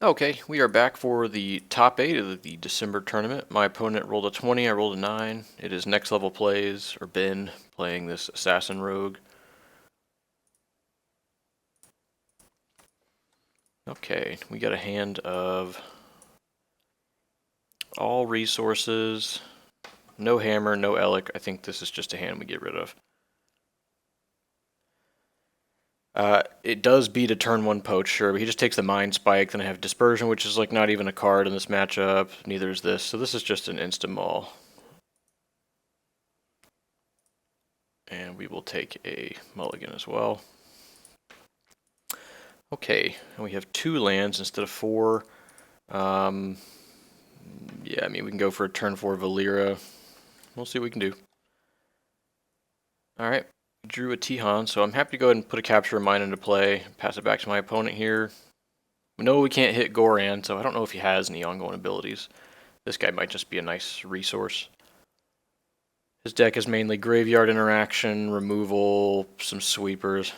Okay, we are back for the top 8 of the December tournament. My opponent rolled a 20, I rolled a 9. It is Next Level Plays, or Ben, playing this Assassin Rogue. Okay, we got a hand of all resources, no hammer, no Elekk. I think this is just a hand we get rid of. It does beat a turn 1 poach, sure, but he just takes the Mind Spike. Then I have Dispersion, which is like not even a card in this matchup. Neither is this, so this is just an insta-maul. And we will take a mulligan as well. Okay, and we have 2 lands instead of 4. Yeah, I mean, we can go for a turn 4 Valeera. We'll see what we can do. Alright, drew a Tihan, so I'm happy to go ahead and put a Capture of Mind into play, pass it back to my opponent here. We know we can't hit Goran, so I don't know if he has any ongoing abilities. This guy might just be a nice resource. His deck is mainly graveyard interaction, removal, some sweepers.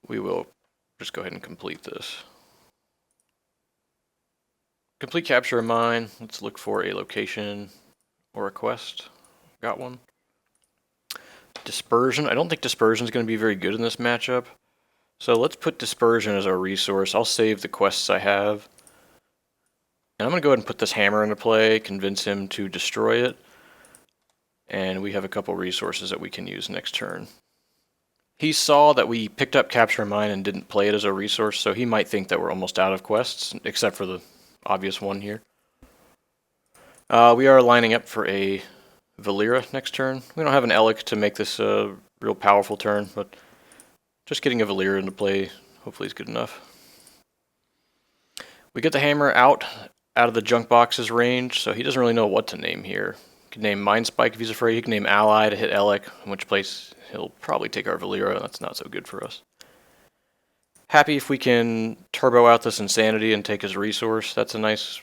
We will just go ahead and complete this. Complete Capture of Mind. Let's look for a location or a quest. Got one. Dispersion. I don't think Dispersion is going to be very good in this matchup. So let's put Dispersion as our resource. I'll save the quests I have. And I'm going to go ahead and put this hammer into play, convince him to destroy it. And we have a couple resources that we can use next turn. He saw that we picked up Capture of Mind and didn't play it as a resource, so he might think that we're almost out of quests, except for the obvious one here. We are lining up for a Valeera next turn. We don't have an Elekk to make this a real powerful turn, but just getting a Valeera into play hopefully is good enough. We get the hammer out of the junk box's range, so he doesn't really know what to name here. He can name Mind Spike if he's afraid. He can name Ally to hit Elekk, in which place he'll probably take our Valeera. That's not so good for us. Happy if we can turbo out this Insanity and take his resource. That's a nice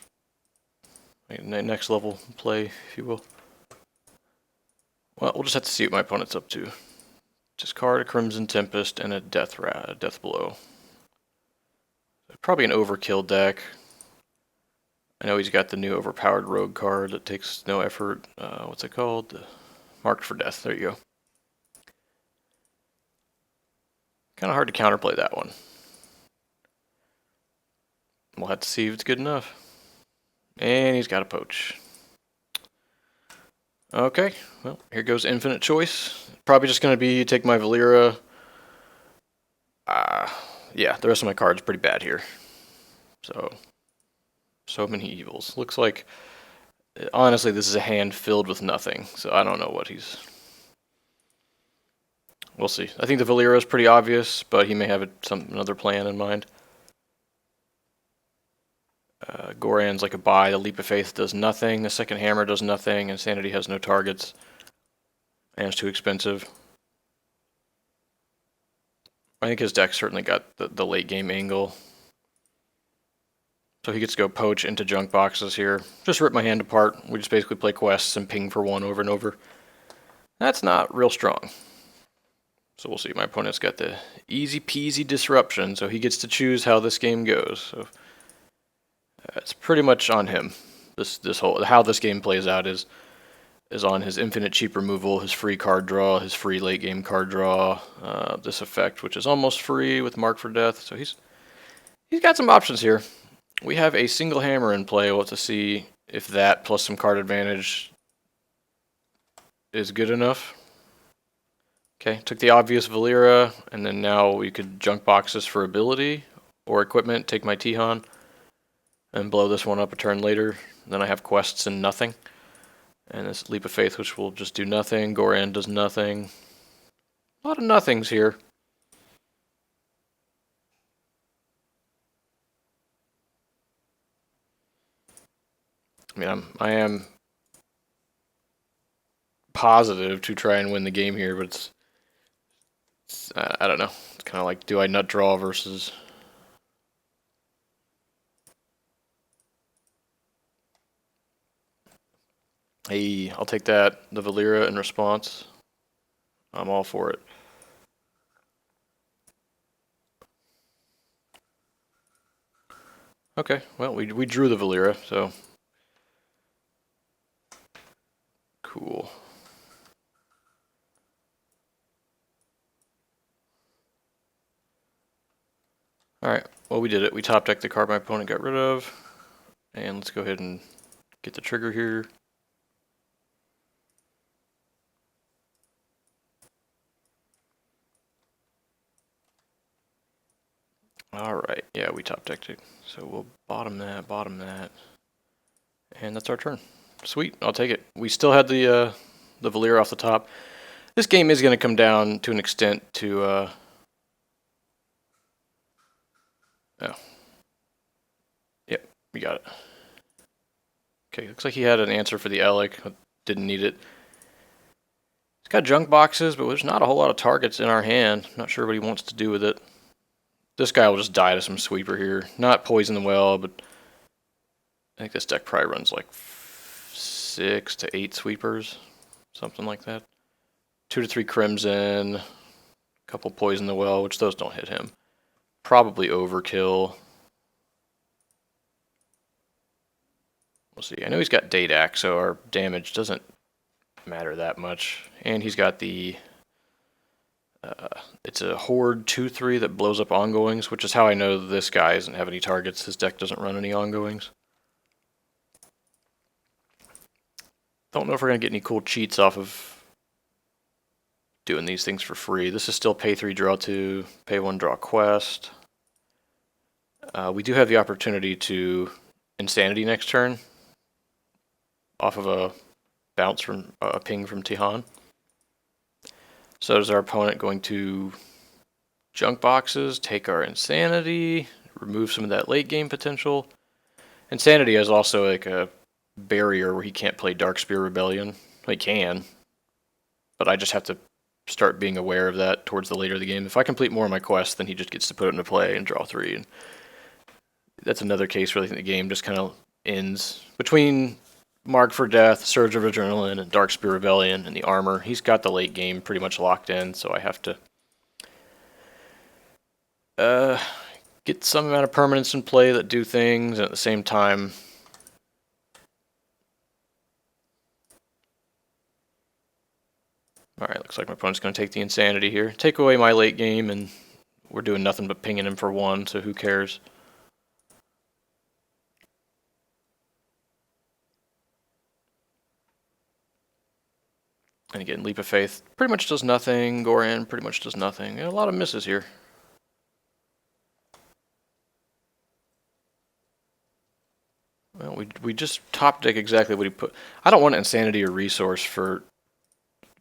next level play, if you will. Well, we'll just have to see what my opponent's up to. Discard a Crimson Tempest and a Death Blow. Probably an overkill deck. I know he's got the new overpowered rogue card that takes no effort. What's it called? Marked for Death. There you go. Kind of hard to counterplay that one. We'll have to see if it's good enough. And he's got a poach. Okay, well, here goes infinite choice. Probably just going to be take my Valeera. Yeah, the rest of my cards are pretty bad here. So many evils. Looks like, honestly, this is a hand filled with nothing. So I don't know what he's... We'll see. I think the Valeera is pretty obvious, but he may have another plan in mind. Goran's like a buy. The Leap of Faith does nothing. The second hammer does nothing. Insanity has no targets. And it's too expensive. I think his deck certainly got the late game angle. So he gets to go poach into junk boxes here. Just rip my hand apart. We just basically play quests and ping for 1 over and over. That's not real strong. So we'll see. My opponent's got the easy peasy disruption, so he gets to choose how this game goes. So it's pretty much on him. This whole how this game plays out is on his infinite cheap removal, his free card draw, his free late game card draw, this effect which is almost free with Mark for Death. So he's got some options here. We have a single hammer in play. We'll have to see if that plus some card advantage is good enough. Okay, took the obvious Valeera, and then now we could junk boxes for ability or equipment, take my Tihan, and blow this one up a turn later. Then I have quests and nothing. And this Leap of Faith, which will just do nothing. Goran does nothing. A lot of nothings here. I mean, I am positive to try and win the game here, but I don't know. It's kind of like, do I nut draw versus... Hey, I'll take that, the Valeera in response. I'm all for it. Okay, well, we drew the Valeera, so... Cool. Alright, well, we did it. We top decked the card my opponent got rid of. And let's go ahead and get the trigger here. Alright, yeah, we top decked it. So we'll bottom that. And that's our turn. Sweet, I'll take it. We still had the Valeera off the top. This game is going to come down to an extent to... oh. Yep, we got it. Okay, looks like he had an answer for the Elekk. Didn't need it. He's got junk boxes, but there's not a whole lot of targets in our hand. Not sure what he wants to do with it. This guy will just die to some sweeper here. Not poison the well, but I think this deck probably runs like 6 to 8 sweepers. Something like that. 2 to 3 crimson. A couple poison the well, which those don't hit him. Probably overkill. We'll see. I know he's got Dadak, so our damage doesn't matter that much. And he's got the... it's a Horde 2/3 that blows up ongoings, which is how I know this guy doesn't have any targets. His deck doesn't run any ongoings. Don't know if we're going to get any cool cheats off of doing these things for free. This is still pay 3, draw 2, pay 1, draw quest. We do have the opportunity to Insanity next turn off of a bounce from a ping from Tihan. So is our opponent going to junk boxes, take our Insanity, remove some of that late game potential. Insanity is also like a barrier where he can't play Darkspear Rebellion. He can, but I just have to start being aware of that towards the later of the game. If I complete more of my quests, then he just gets to put it into play and draw 3. And that's another case where I think the game just kind of ends. Between Mark for Death, Surge of Adrenaline, and Darkspear Rebellion, and the armor, he's got the late game pretty much locked in, so I have to get some amount of permanents in play that do things, and at the same time alright, looks like my opponent's going to take the Insanity here. Take away my late game, and we're doing nothing but pinging him for 1, so who cares? And again, Leap of Faith pretty much does nothing. Goran pretty much does nothing. A lot of misses here. Well, we just top deck exactly what he put. I don't want Insanity or Resource for...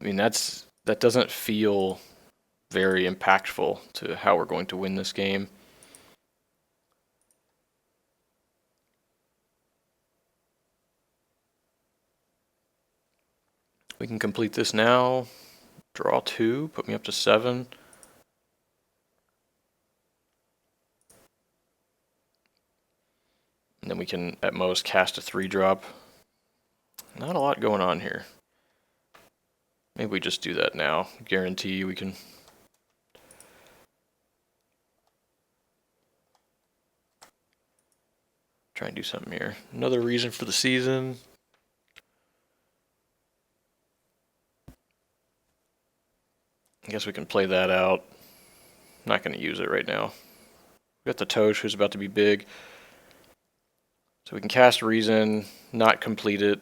I mean, that doesn't feel very impactful to how we're going to win this game. We can complete this now. Draw 2, put me up to 7. And then we can, at most, cast a 3-drop. Not a lot going on here. Maybe we just do that now. Guarantee we can... try and do something here. Another reason for the season. I guess we can play that out. Not going to use it right now. We got the Toshe, who's about to be big. So we can cast Reason, not complete it,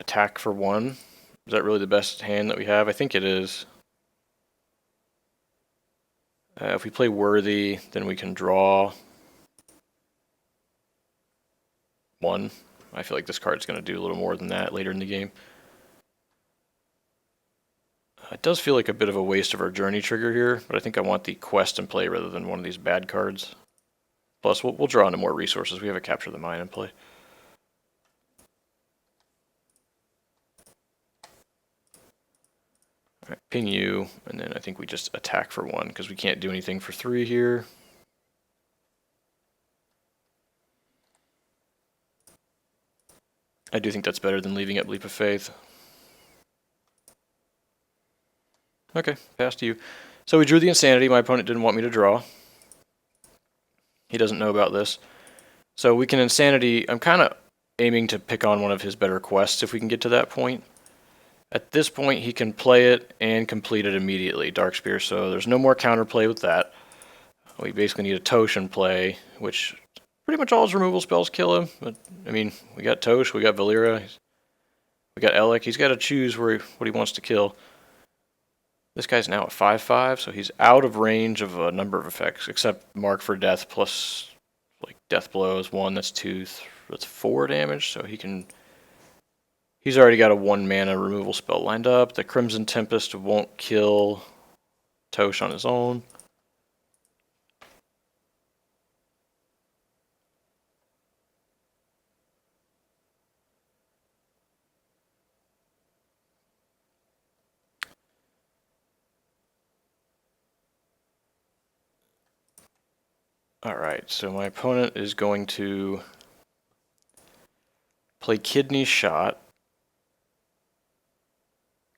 attack for 1. Is that really the best hand that we have? I think it is. If we play Worthy, then we can draw 1. I feel like this card's going to do a little more than that later in the game. It does feel like a bit of a waste of our Journey trigger here, but I think I want the quest in play rather than one of these bad cards. Plus, we'll draw into more resources. We have a Capture the Mine in play. Alright, ping you, and then I think we just attack for 1, because we can't do anything for 3 here. I do think that's better than leaving up Leap of Faith. Okay, pass to you. So we drew the Insanity. My opponent didn't want me to draw. He doesn't know about this. So we can Insanity. I'm kind of aiming to pick on one of his better quests if we can get to that point. At this point, he can play it and complete it immediately, Dark Spear, so there's no more counterplay with that. We basically need a Toshe in play, which pretty much all his removal spells kill him. But I mean, we got Toshe, we got Valeera, we got Elekk. He's got to choose what he wants to kill. This guy's now at 5/5, so he's out of range of a number of effects, except Mark for Death plus like Death Blows, 1, that's 2, that's 4 damage, so he can... He's already got a 1 mana removal spell lined up. The Crimson Tempest won't kill Toshe on his own. Alright, so my opponent is going to play Kidney Shot,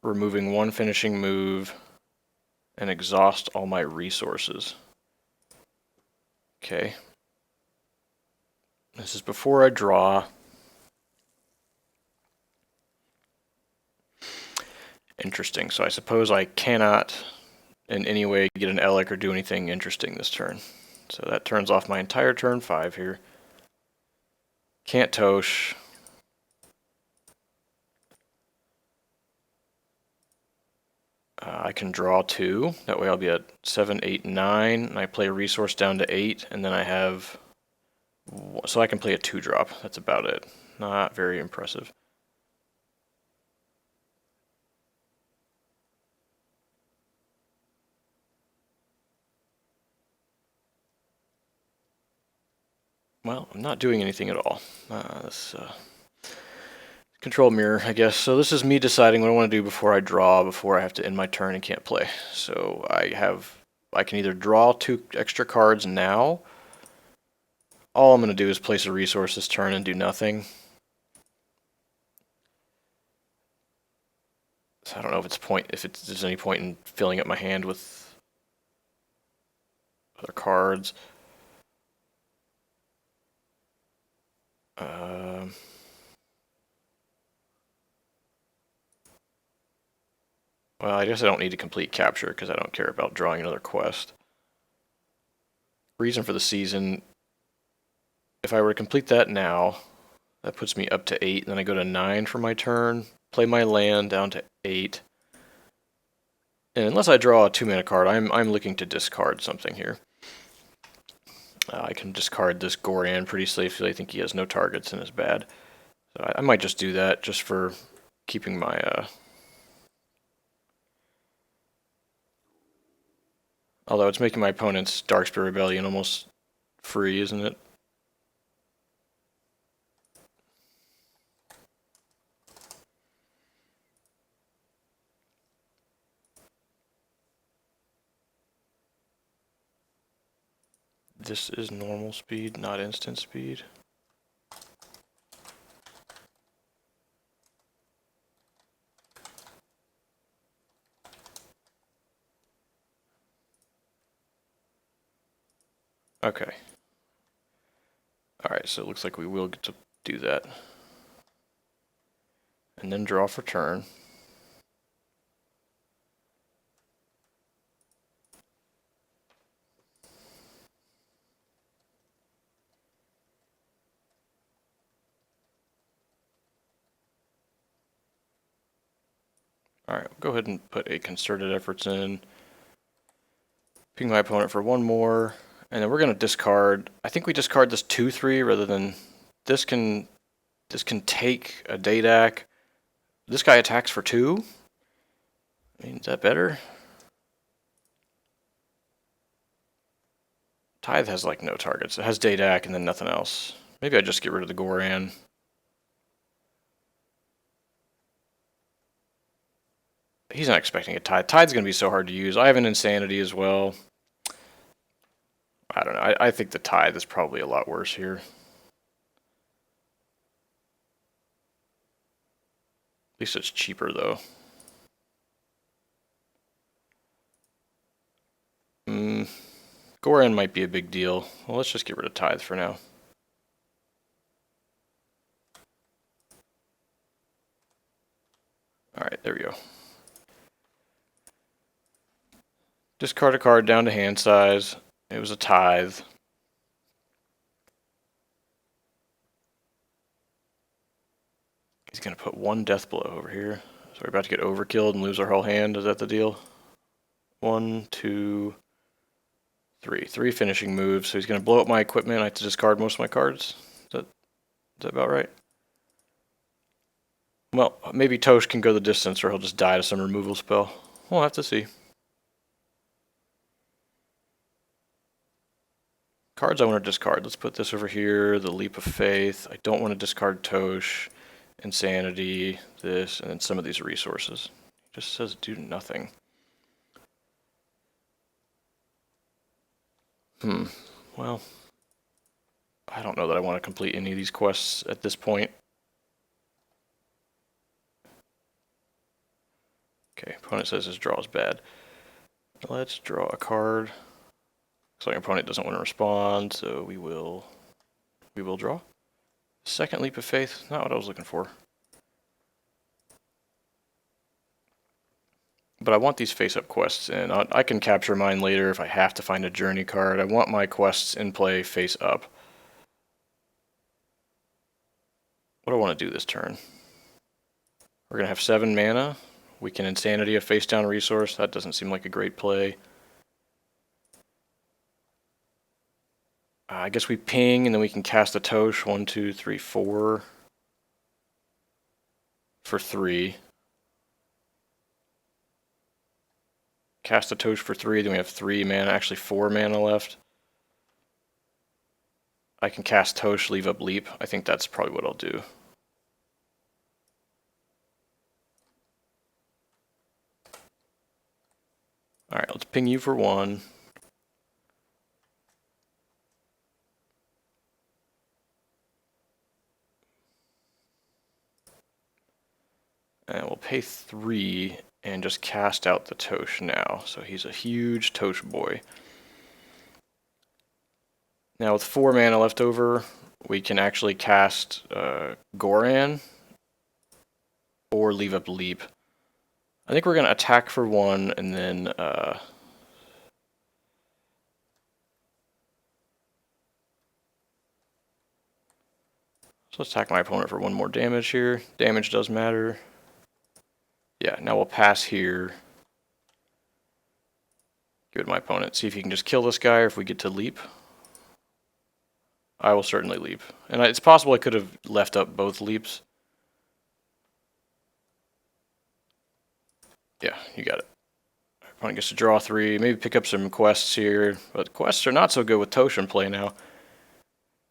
removing 1 finishing move, and exhaust all my resources. Okay. This is before I draw. Interesting, so I suppose I cannot in any way get an Elekk or do anything interesting this turn. So that turns off my entire turn 5 here. Can't Toshe. I can draw 2. That way I'll be at 7, 8, 9. And I play a resource down to 8. And then I have... So I can play a 2-drop. That's about it. Not very impressive. Well, I'm not doing anything at all. Control mirror, I guess. So this is me deciding what I want to do before I draw, before I have to end my turn and can't play. So I can either draw 2 extra cards now. All I'm going to do is place a resource this turn and do nothing. So I don't know if there's any point in filling up my hand with other cards. Well, I guess I don't need to complete capture because I don't care about drawing another quest. Reason for the season, if I were to complete that now, that puts me up to 8, and then I go to 9 for my turn, play my land down to 8. And unless I draw a 2-mana card, I'm looking to discard something here. I can discard this Goran pretty safely. I think he has no targets and is bad. So I might just do that just for keeping my... Although it's making my opponent's Darkspear Rebellion almost free, isn't it? This is normal speed, not instant speed. Okay. Alright, so it looks like we will get to do that. And then draw for turn. Alright, we'll go ahead and put a concerted efforts in. Ping my opponent for 1 more. And then we're going to discard. I think we discard this 2/3 rather than this can take a Dadak. This guy attacks for 2. I mean, is that better? Tithe has like no targets. It has Dadak and then nothing else. Maybe I just get rid of the Goran. He's not expecting a Tithe. Tithe's going to be so hard to use. I have an Insanity as well. I don't know. I think the Tithe is probably a lot worse here. At least it's cheaper, though. Goran might be a big deal. Well, let's just get rid of Tithe for now. Alright, there we go. Discard a card down to hand size. It was a Tithe. He's going to put one Death Blow over here. So we're about to get overkilled and lose our whole hand. Is that the deal? 1, 2, 3. 3 finishing moves. So he's going to blow up my equipment. I have to discard most of my cards. Is that about right? Well, maybe Toshe can go the distance or he'll just die to some removal spell. We'll have to see. Cards I want to discard. Let's put this over here. The Leap of Faith. I don't want to discard Toshe. Insanity. This. And then some of these resources. It just says do nothing. Well, I don't know that I want to complete any of these quests at this point. Okay, opponent says his draw is bad. Let's draw a card. Looks like our opponent doesn't want to respond, so we will draw. Second Leap of Faith, not what I was looking for. But I want these face-up quests, and I can capture mine later if I have to find a journey card. I want my quests in play face-up. What do I want to do this turn? We're going to have 7 mana. We can Insanity a face-down resource. That doesn't seem like a great play. I guess we ping, and then we can cast a Toshe. 1, 2, 3, 4. For 3. Cast a Toshe for 3, then we have 3 mana, actually 4 mana left. I can cast Toshe, leave up Leap. I think that's probably what I'll do. Alright, let's ping you for 1. And we'll pay 3 and just cast out the Toshe now. So he's a huge Toshe boy. Now with 4 mana left over, we can actually cast Goran or leave up Leap. I think we're going to attack for 1 and then so let's attack my opponent for 1 more damage here. Damage does matter. Yeah, now we'll pass here. Give it to my opponent. See if he can just kill this guy or if we get to Leap. I will certainly Leap. And it's possible I could have left up both Leaps. Yeah, you got it. Opponent gets to draw 3. Maybe pick up some quests here. But quests are not so good with Toshe in play now.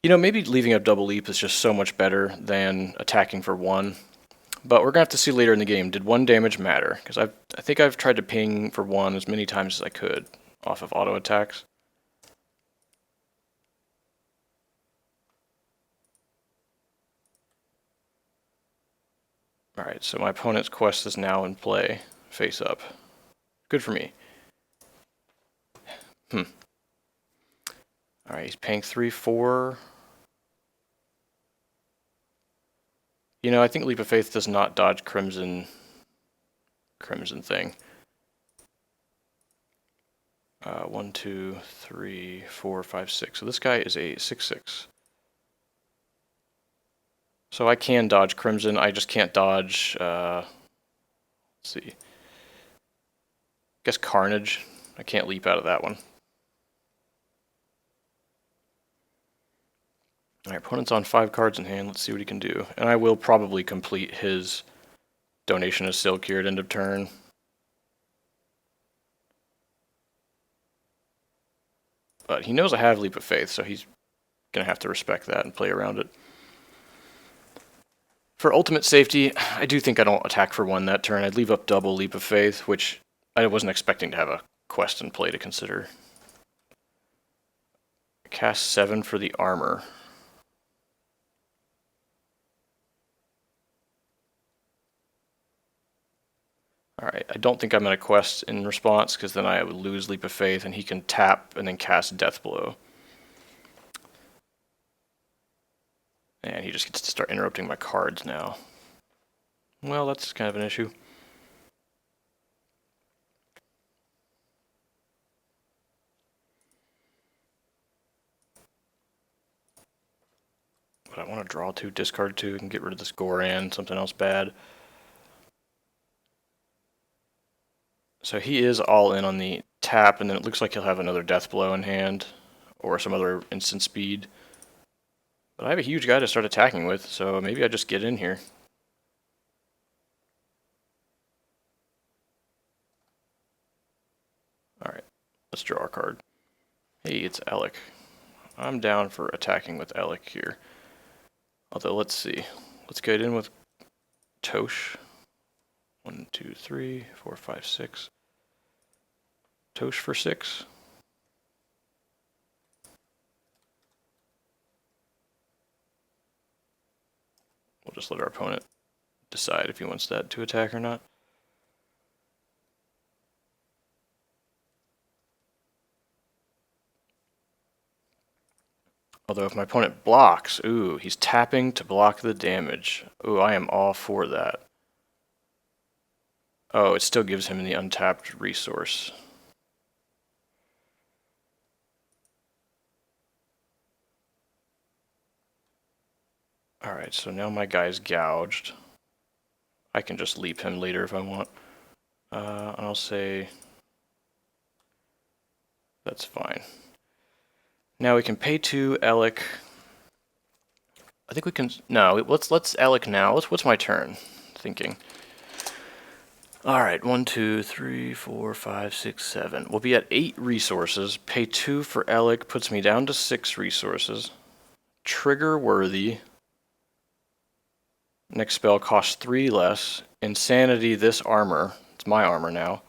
You know, maybe leaving up double Leap is just so much better than attacking for 1. But we're going to have to see later in the game, did 1 damage matter? Because I think I've tried to ping for 1 as many times as I could off of auto attacks. Alright, so my opponent's quest is now in play, face up. Good for me. Alright, he's paying 3, 4. You know, I think Leap of Faith does not dodge Crimson thing. 1, 2, 3, 4, 5, 6. So this guy is a 6/6. So I can dodge Crimson. I just can't dodge. Let's see. I guess Carnage. I can't leap out of that one. Alright, opponent's on 5 cards in hand. Let's see what he can do. And I will probably complete his donation of Silk here at end of turn. But he knows I have Leap of Faith, so he's going to have to respect that and play around it. For ultimate safety, I do think I don't attack for 1 that turn. I'd leave up double Leap of Faith, which I wasn't expecting to have a quest in play to consider. Cast 7 for the armor. Alright, I don't think I'm going to quest in response, because then I would lose Leap of Faith, and he can tap and then cast Death Blow. And he just gets to start interrupting my cards now. Well, that's kind of an issue. But I want to draw 2, discard 2, and get rid of this Goran, something else bad. So he is all in on the tap, and then it looks like he'll have another death blow in hand, or some other instant speed. But I have a huge guy to start attacking with, so maybe I just get in here. Alright, let's draw our card. Hey, it's Elekk. I'm down for attacking with Elekk here. Although, let's see. Let's get in with Toshe. 1, 2, 3, 4, 5, 6. Toshe for 6. We'll just let our opponent decide if he wants that to attack or not. Although if my opponent blocks, ooh, he's tapping to block the damage. Ooh, I am all for that. Oh, it still gives him the untapped resource. Alright, so now my guy's gouged. I can just leap him later if I want. And I'll say that's fine. Now we can pay 2 Elekk. I think we can. No, let's Elekk now. What's my turn? Thinking. All right, 1, 2, 3, 4, 5, 6, 7. We'll be at 8 resources. Pay 2 for Elekk puts me down to 6 resources. Trigger worthy. Next spell costs 3 less. Insanity. This armor. It's my armor now.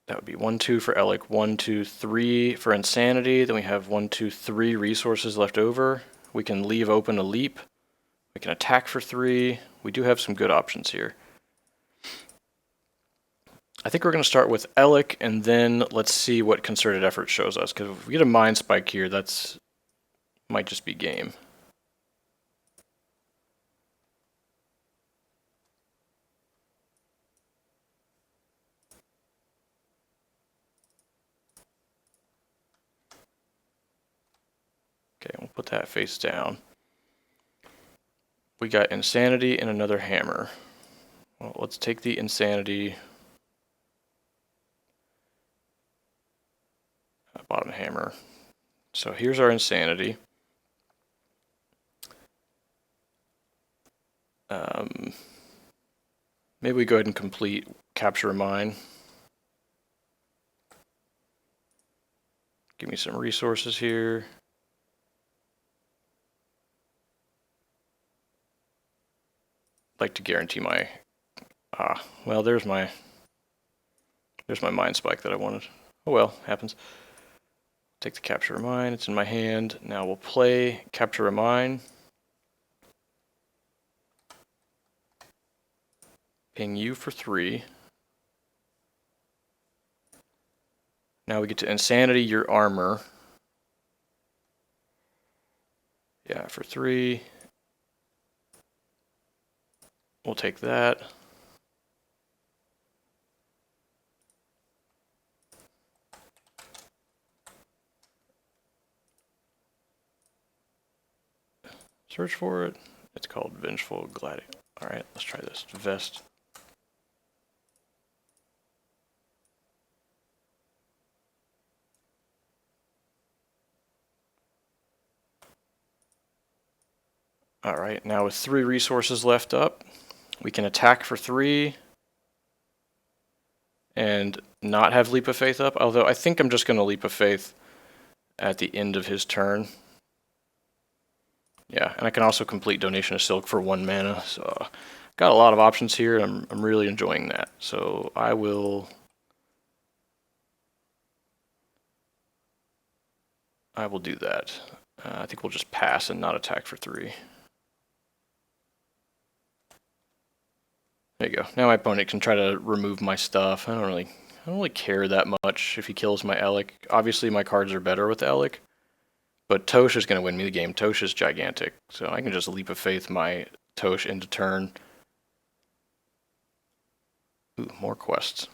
That would be 1, 2 for Elekk, 1, 2, 3 for Insanity. Then we have 1, 2, 3 resources left over. We can leave open a leap. We can attack for 3. We do have some good options here. I think we're going to start with Elekk, and then let's see what concerted effort shows us. Because if we get a Mind Spike here, that's might just be game. Okay, we'll put that face down. We got Insanity and another hammer. Well, let's take the Insanity. Bottom hammer. So here's our Insanity. Maybe we go ahead and complete Capture a Mine. Give me some resources here. Like to guarantee my well, there's my Mind Spike that I wanted. Oh well, happens. Take the Capture a Mine, it's in my hand. Now we'll play Capture a Mine. Ping you for 3. Now we get to Insanity your armor. Yeah, for 3. We'll take that. Search for it. It's called Vengeful Gladiator. Alright, let's try this. Vest. Alright, now with 3 resources left up, we can attack for 3 and not have Leap of Faith up, although I think I'm just going to Leap of Faith at the end of his turn. Yeah, and I can also complete Donation of Silk for 1 mana, so got a lot of options here, and I'm really enjoying that. So I will do that. I think we'll just pass and not attack for 3. There you go. Now my opponent can try to remove my stuff. I don't really care that much if he kills my Elekk. Obviously my cards are better with Elekk, but Toshe is going to win me the game. Toshe is gigantic, so I can just Leap of Faith my Toshe into turn. Ooh, more quests.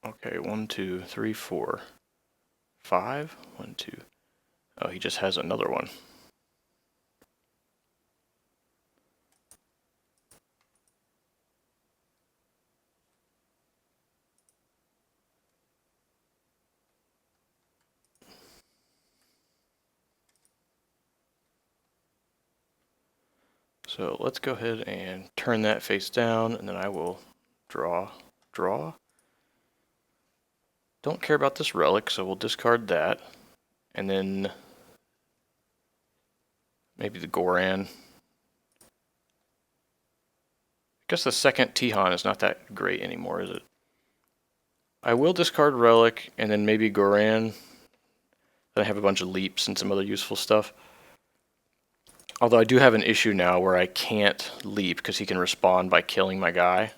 Okay, 1, 2, 3, 4, 5. 1, 2. Oh, he just has another one. So let's go ahead and turn that face down, and then I will draw. Don't care about this relic, so we'll discard that. And then maybe the Goran. I guess the second Tihan is not that great anymore, is it? I will discard Relic, and then maybe Goran. Then I have a bunch of leaps and some other useful stuff. Although I do have an issue now where I can't leap because he can respond by killing my guy.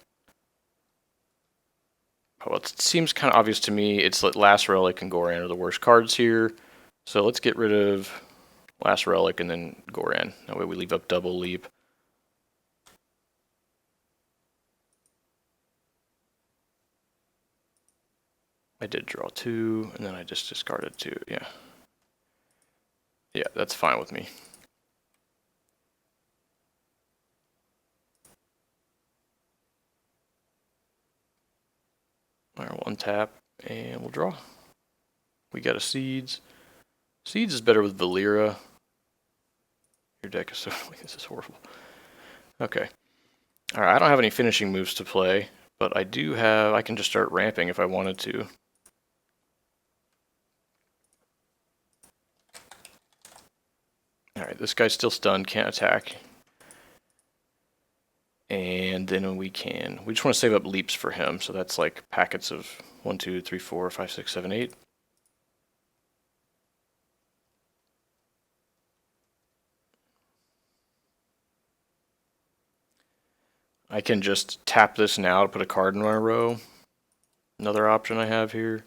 Well, it seems kind of obvious to me. It's that Last Relic and Goran are the worst cards here. So let's get rid of Last Relic and then Goran. That way we leave up double leap. I did draw 2, and then I just discarded 2, yeah. Yeah, that's fine with me. Alright, we'll untap, and we'll draw. We got a Seeds. Seeds is better with Valeera. Your deck is so... this is horrible. Okay. Alright, I don't have any finishing moves to play, but I do have... I can just start ramping if I wanted to. Alright, this guy's still stunned, can't attack. And then we just want to save up leaps for him, so that's like packets of 1, 2, 3, 4, 5, 6, 7, 8. I can just tap this now to put a card in my row. Another option I have here.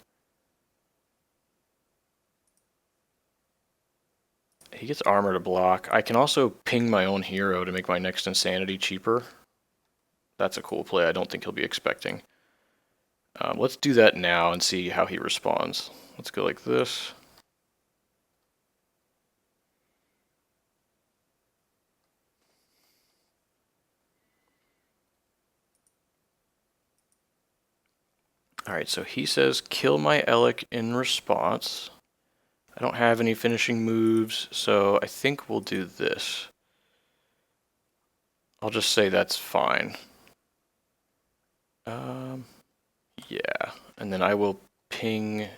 He gets armor to block. I can also ping my own hero to make my next insanity cheaper. That's a cool play I don't think he'll be expecting. Let's do that now and see how he responds. Let's go like this. Alright, so he says kill my Elekk in response. I don't have any finishing moves, so I think we'll do this. I'll just say that's fine. Yeah, and then I will ping...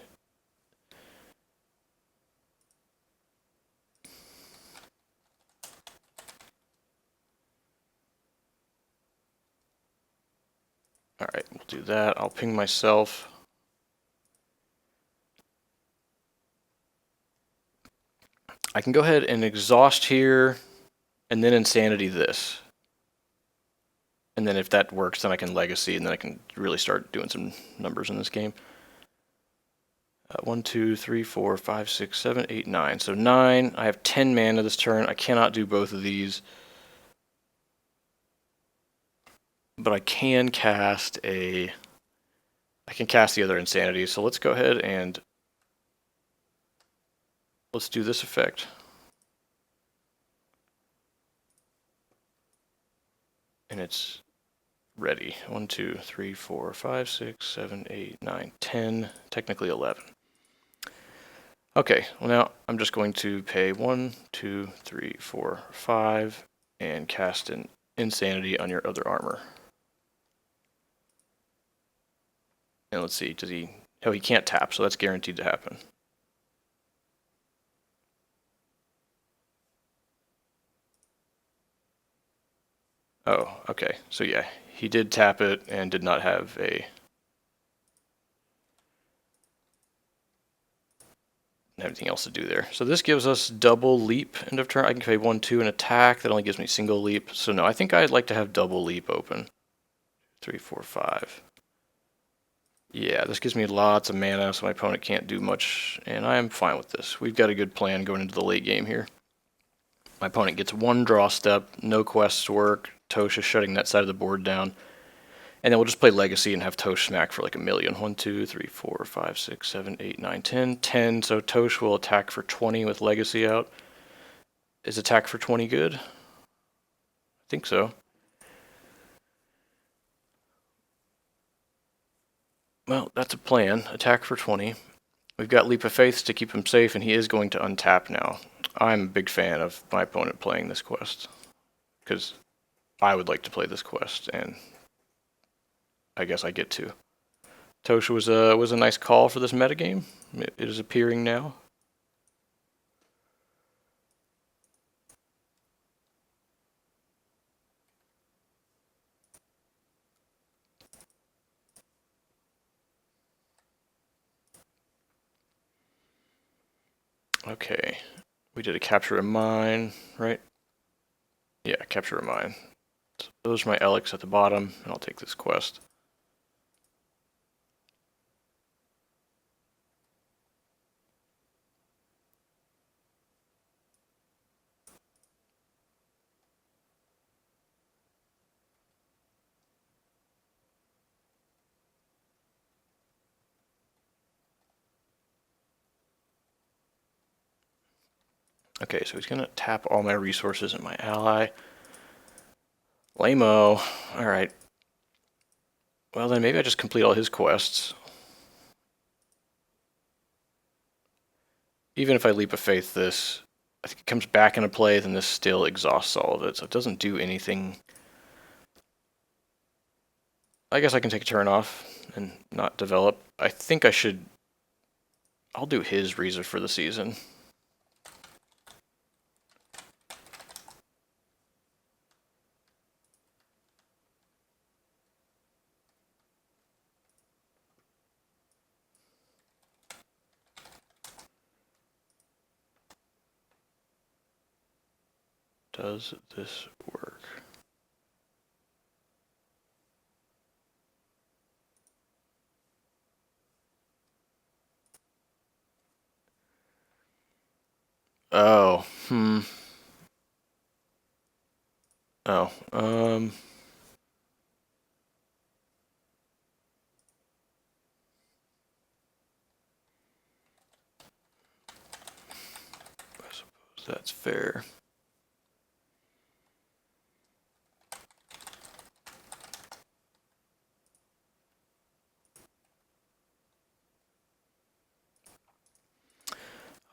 Alright, we'll do that. I'll ping myself. I can go ahead and exhaust here, and then insanity this. And then if that works, then I can legacy, and then I can really start doing some numbers in this game. 1, 2, 3, 4, 5, 6, 7, 8, 9. So 9. I have 10 mana this turn. I cannot do both of these. But I can cast the other insanity. So let's go ahead and let's do this effect. And it's ready. 1, 2, 3, 4, 5, 6, 7, 8, 9, 10, technically 11. Okay, well now I'm just going to pay 1, 2, 3, 4, 5, and cast an insanity on your other armor. And let's see, does he... Oh, he can't tap, so that's guaranteed to happen. Oh, okay. So yeah, he did tap it and did not have anything else to do there. So this gives us double leap end of turn. I can pay 1, 2 and attack. That only gives me single leap. So no, I think I'd like to have double leap open. 3, 4, 5. Yeah, this gives me lots of mana, so my opponent can't do much, and I am fine with this. We've got a good plan going into the late game here. My opponent gets 1 draw step, no quests work, Toshe shutting that side of the board down. And then we'll just play Legacy and have Toshe smack for like a million. 1, 2, 3, 4, 5, 6, 7, 8, 9, 10. 10, so Toshe will attack for 20 with Legacy out. Is attack for 20 good? I think so. Well, that's a plan. Attack for 20. We've got Leap of Faith to keep him safe, and he is going to untap now. I'm a big fan of my opponent playing this quest, because I would like to play this quest, and I guess I get to. Toshe was a nice call for this metagame. It is appearing now. Okay, we did a capture of mine, right? Yeah, capture of mine. So those are my Elekks at the bottom, and I'll take this quest. Okay, so he's gonna tap all my resources and my ally. Lame-o. Alright. Well then maybe I just complete all his quests. Even if I Leap of Faith this, I think it comes back into play, then this still exhausts all of it, so it doesn't do anything. I guess I can take a turn off and not develop. I think I should... I'll do his Reason for the season. Does this work? Oh, Oh, I suppose that's fair.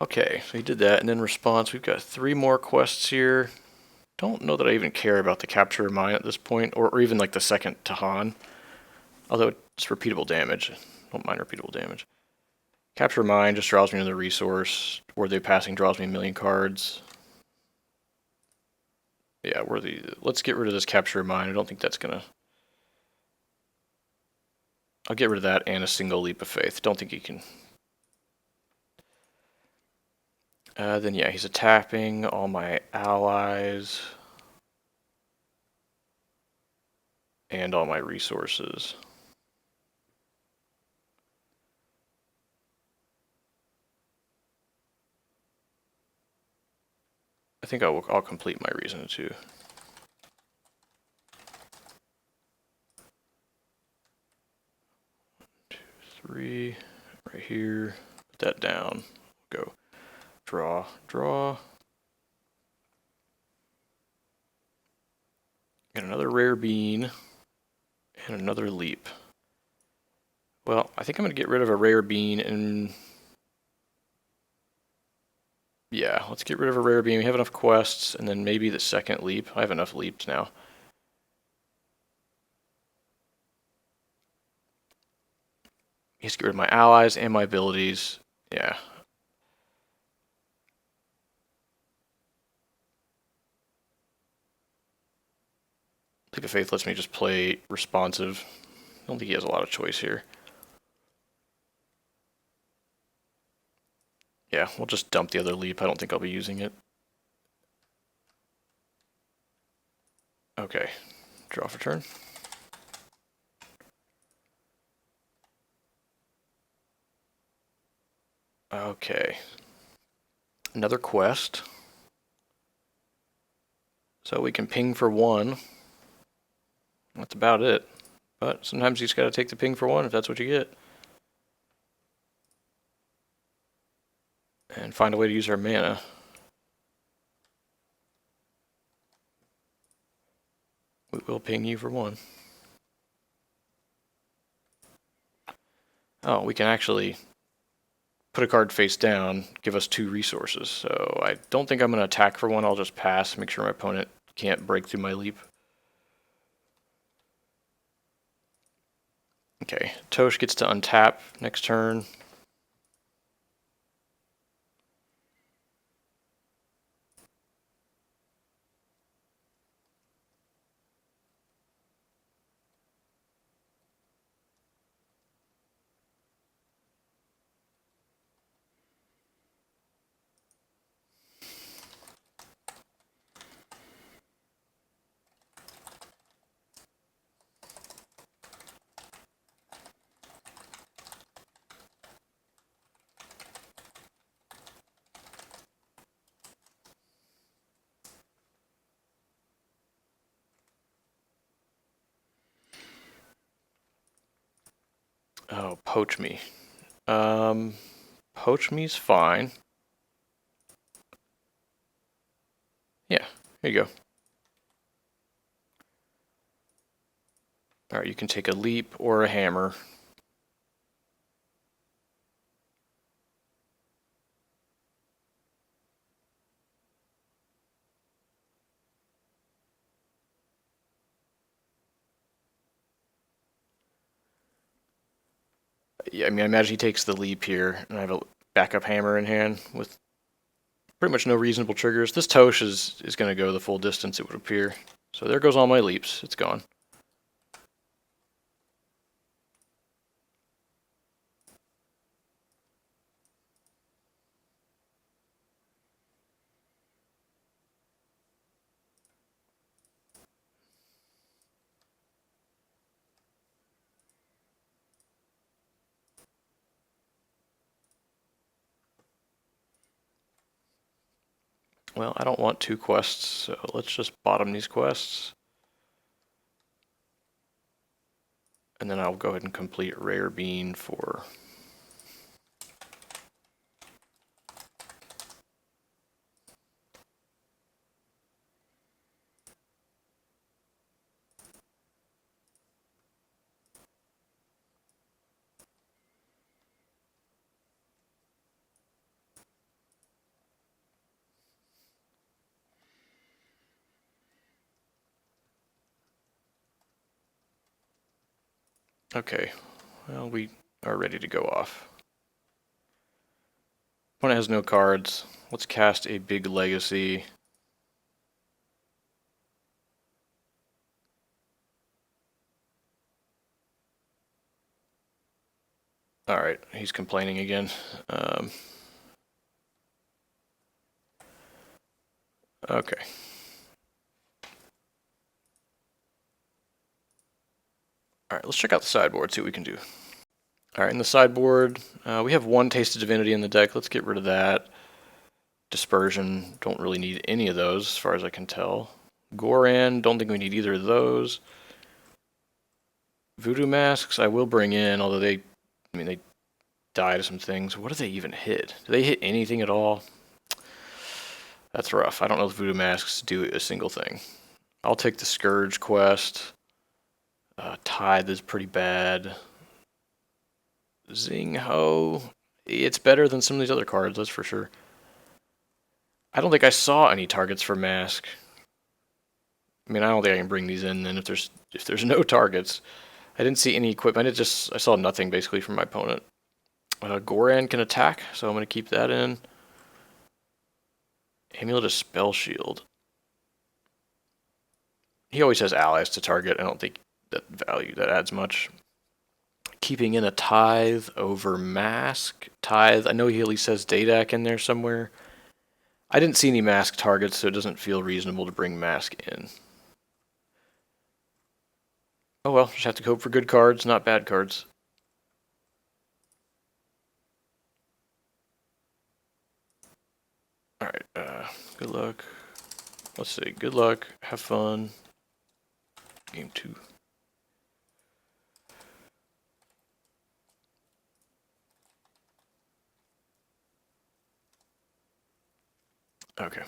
Okay, so he did that, and then response, we've got 3 more quests here. Don't know that I even care about the capture of mine at this point, or even like the second Tihan. Although it's repeatable damage. Don't mind repeatable damage. Capture of mine just draws me another resource. Worthy Passing draws me a million cards. Yeah, Worthy. Let's get rid of this capture of mine. I don't think that's gonna... I'll get rid of that and a single Leap of Faith. Don't think he can... then yeah, he's tapping all my allies. And all my resources. I think I'll complete my reason too. 2, 3, right here. Put that down. Go. Draw, draw. Got another rare bean. And another leap. Well, I think I'm going to get rid of a rare bean and... Yeah, let's get rid of a rare bean. We have enough quests, and then maybe the second leap. I have enough leaps now. Just get rid of my allies and my abilities. Yeah. Leap of Faith lets me just play responsive. I don't think he has a lot of choice here. Yeah, we'll just dump the other leap. I don't think I'll be using it. Okay, draw for turn. Okay. Another quest. So we can ping for 1. That's about it. But sometimes you just gotta take the ping for one if that's what you get. And find a way to use our mana. We will ping you for one. Oh, we can actually put a card face down, give us 2 resources. So I don't think I'm going to attack for one. I'll just pass, make sure my opponent can't break through my leap. Okay, Toshe gets to untap next turn. Oh, poach me. Poach me's fine. Yeah, here you go. Alright, you can take a leap or a hammer. Yeah, I mean, I imagine he takes the leap here, and I have a backup hammer in hand with pretty much no reasonable triggers. This Toshe is going to go the full distance, it would appear. So there goes all my leaps. It's gone. Well, I don't want 2 quests, so let's just bottom these quests. And then I'll go ahead and complete Rare Bean for... Okay, well, we are ready to go off. Opponent has no cards. Let's cast a big Legacy. Alright, he's complaining again. Okay. Alright, let's check out the sideboard, see what we can do. Alright, in the sideboard, we have 1 Taste of Divinity in the deck. Let's get rid of that. Dispersion, don't really need any of those as far as I can tell. Goran, don't think we need either of those. Voodoo Masks, I will bring in, although they die to some things. What do they even hit? Do they hit anything at all? That's rough. I don't know if Voodoo Masks do a single thing. I'll take the Scourge quest. Tithe is pretty bad. Xing-Ho, it's better than some of these other cards, that's for sure. I don't think I saw any targets for Mask. I mean, I don't think I can bring these in then if there's no targets. I didn't see any equipment. I saw nothing basically from my opponent. Goran can attack, so I'm going to keep that in. Amulet of Spell Shield. He always has allies to target. I don't think that adds much. Keeping in a Tithe over Mask. Tithe, I know he at least has Dadak in there somewhere. I didn't see any Mask targets, so it doesn't feel reasonable to bring Mask in. Oh well, just have to hope for good cards, not bad cards. Alright, good luck. Let's see, good luck, have fun. Game 2. Okay.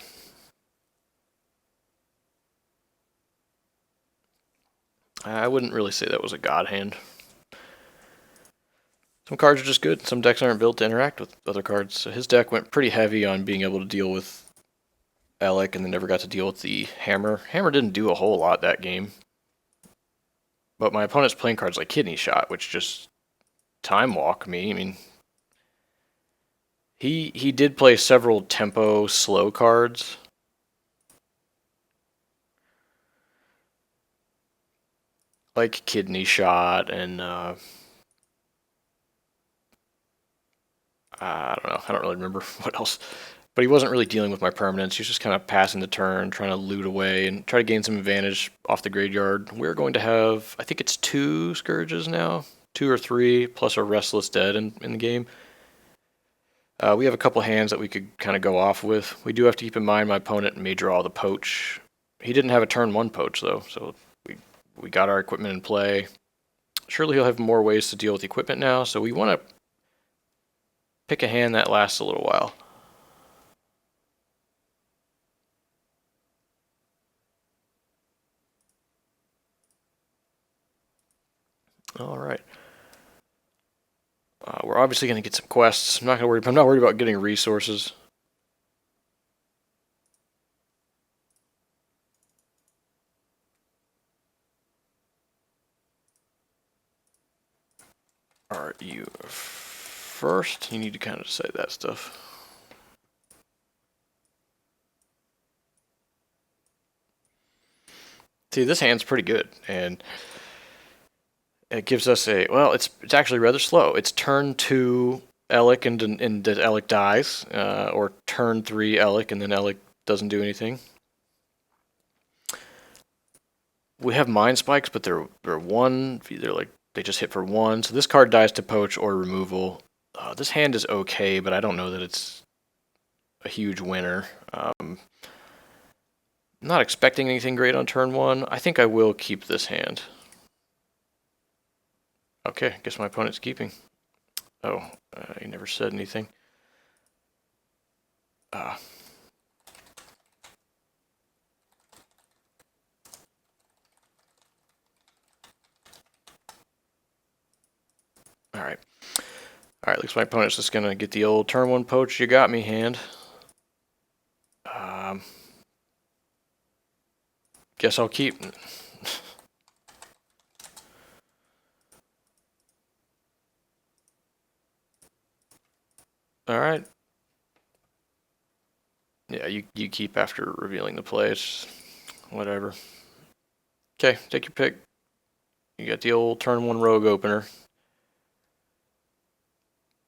I wouldn't really say that was a god hand. Some cards are just good. Some decks aren't built to interact with other cards. So his deck went pretty heavy on being able to deal with Elekk and then never got to deal with the Hammer. Hammer didn't do a whole lot that game. But my opponent's playing cards like Kidney Shot, which just time walk me. I mean, he did play several tempo slow cards. Like Kidney Shot and I don't know. I don't really remember what else. But he wasn't really dealing with my permanents. He was just kind of passing the turn, trying to loot away and try to gain some advantage off the graveyard. We're going to have, I think it's 2 Scourges now, 2 or 3, plus a Restless Dead in the game. We have a couple hands that we could kind of go off with. We do have to keep in mind my opponent may draw the Poach. He didn't have a turn 1 Poach though, so we got our equipment in play. Surely he'll have more ways to deal with equipment now, so we want to pick a hand that lasts a little while. All right. We're obviously going to get some quests. I'm not worried about getting resources. All right, you first. You need to kind of decide that stuff. See, this hand's pretty good, and it gives us a, well, it's actually rather slow. It's turn 2 Elekk and Elekk dies, or turn 3 Elekk and then Elekk doesn't do anything. We have Mind Spikes, but they're 1, they're like, they just hit for 1. So this card dies to Poach or removal. This hand is okay, but I don't know that it's a huge winner. Not expecting anything great on turn 1. I think I will keep this hand. Okay, guess my opponent's keeping. Oh, he never said anything. Alright. Alright, looks like my opponent's just gonna get the old turn 1 Poach, you got me hand. Guess I'll keep. Alright. Yeah, you keep after revealing the play. It's whatever. Okay, take your pick. You got the old turn 1 Rogue opener.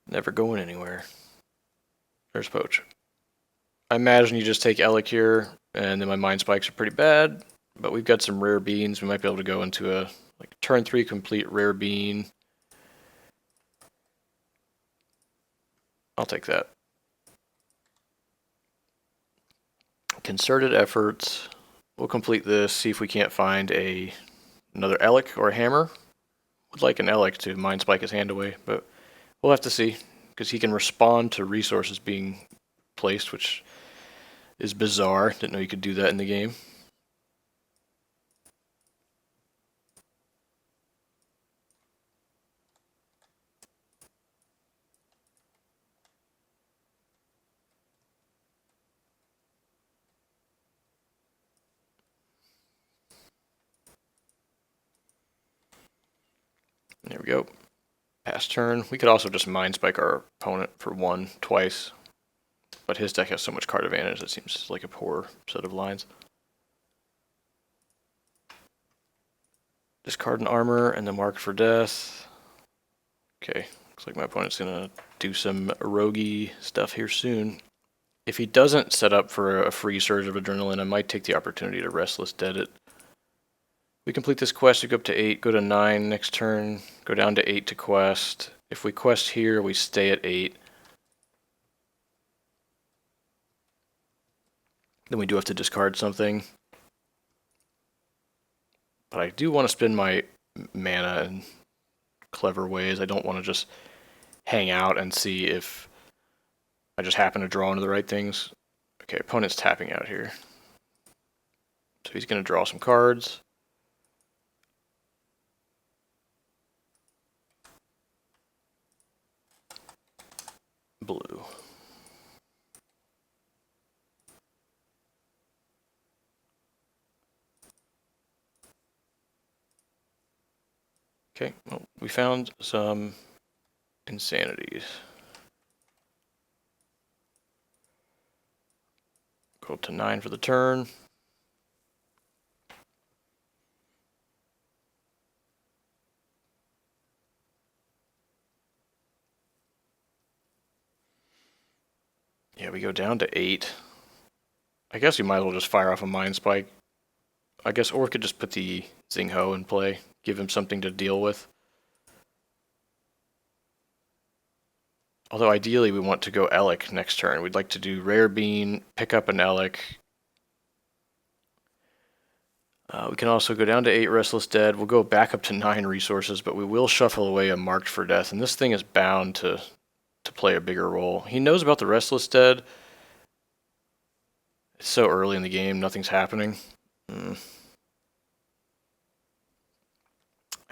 Never going anywhere. There's Poach. I imagine you just take Elekk here, and then my Mind Spikes are pretty bad, but we've got some rare beans. We might be able to go into a like turn 3 complete rare bean. I'll take that. Concerted efforts. We'll complete this, see if we can't find another Elekk or a Hammer. Would like an Elekk to Mind Spike his hand away, but we'll have to see, because he can respond to resources being placed, which is bizarre. Didn't know you could do that in the game. There we go. Pass turn. We could also just Mind Spike our opponent for 1 twice, but his deck has so much card advantage it seems like a poor set of lines. Discard an armor and then mark for death. Okay, looks like my opponent's gonna do some roguey stuff here soon. If he doesn't set up for a free Surge of Adrenaline, I might take the opportunity to Restless Dead it. We complete this quest, we go up to 8, go to 9 next turn, go down to 8 to quest. If we quest here, we stay at 8. Then we do have to discard something. But I do want to spend my mana in clever ways. I don't want to just hang out and see if I just happen to draw into the right things. Okay, opponent's tapping out here. So he's going to draw some cards. Blue. Okay, well, we found some insanities. Go up to 9 for the turn. Yeah, we go down to 8. I guess we might as well just fire off a Mind Spike. I guess, or we could just put the Xing-Ho in play, give him something to deal with. Although ideally we want to go Elekk next turn. We'd like to do Rare Bean, pick up an Elekk. We can also go down to 8 Restless Dead. We'll go back up to 9 resources, but we will shuffle away a Marked for Death, and this thing is bound to play a bigger role. He knows about the Restless Dead. It's so early in the game, nothing's happening. I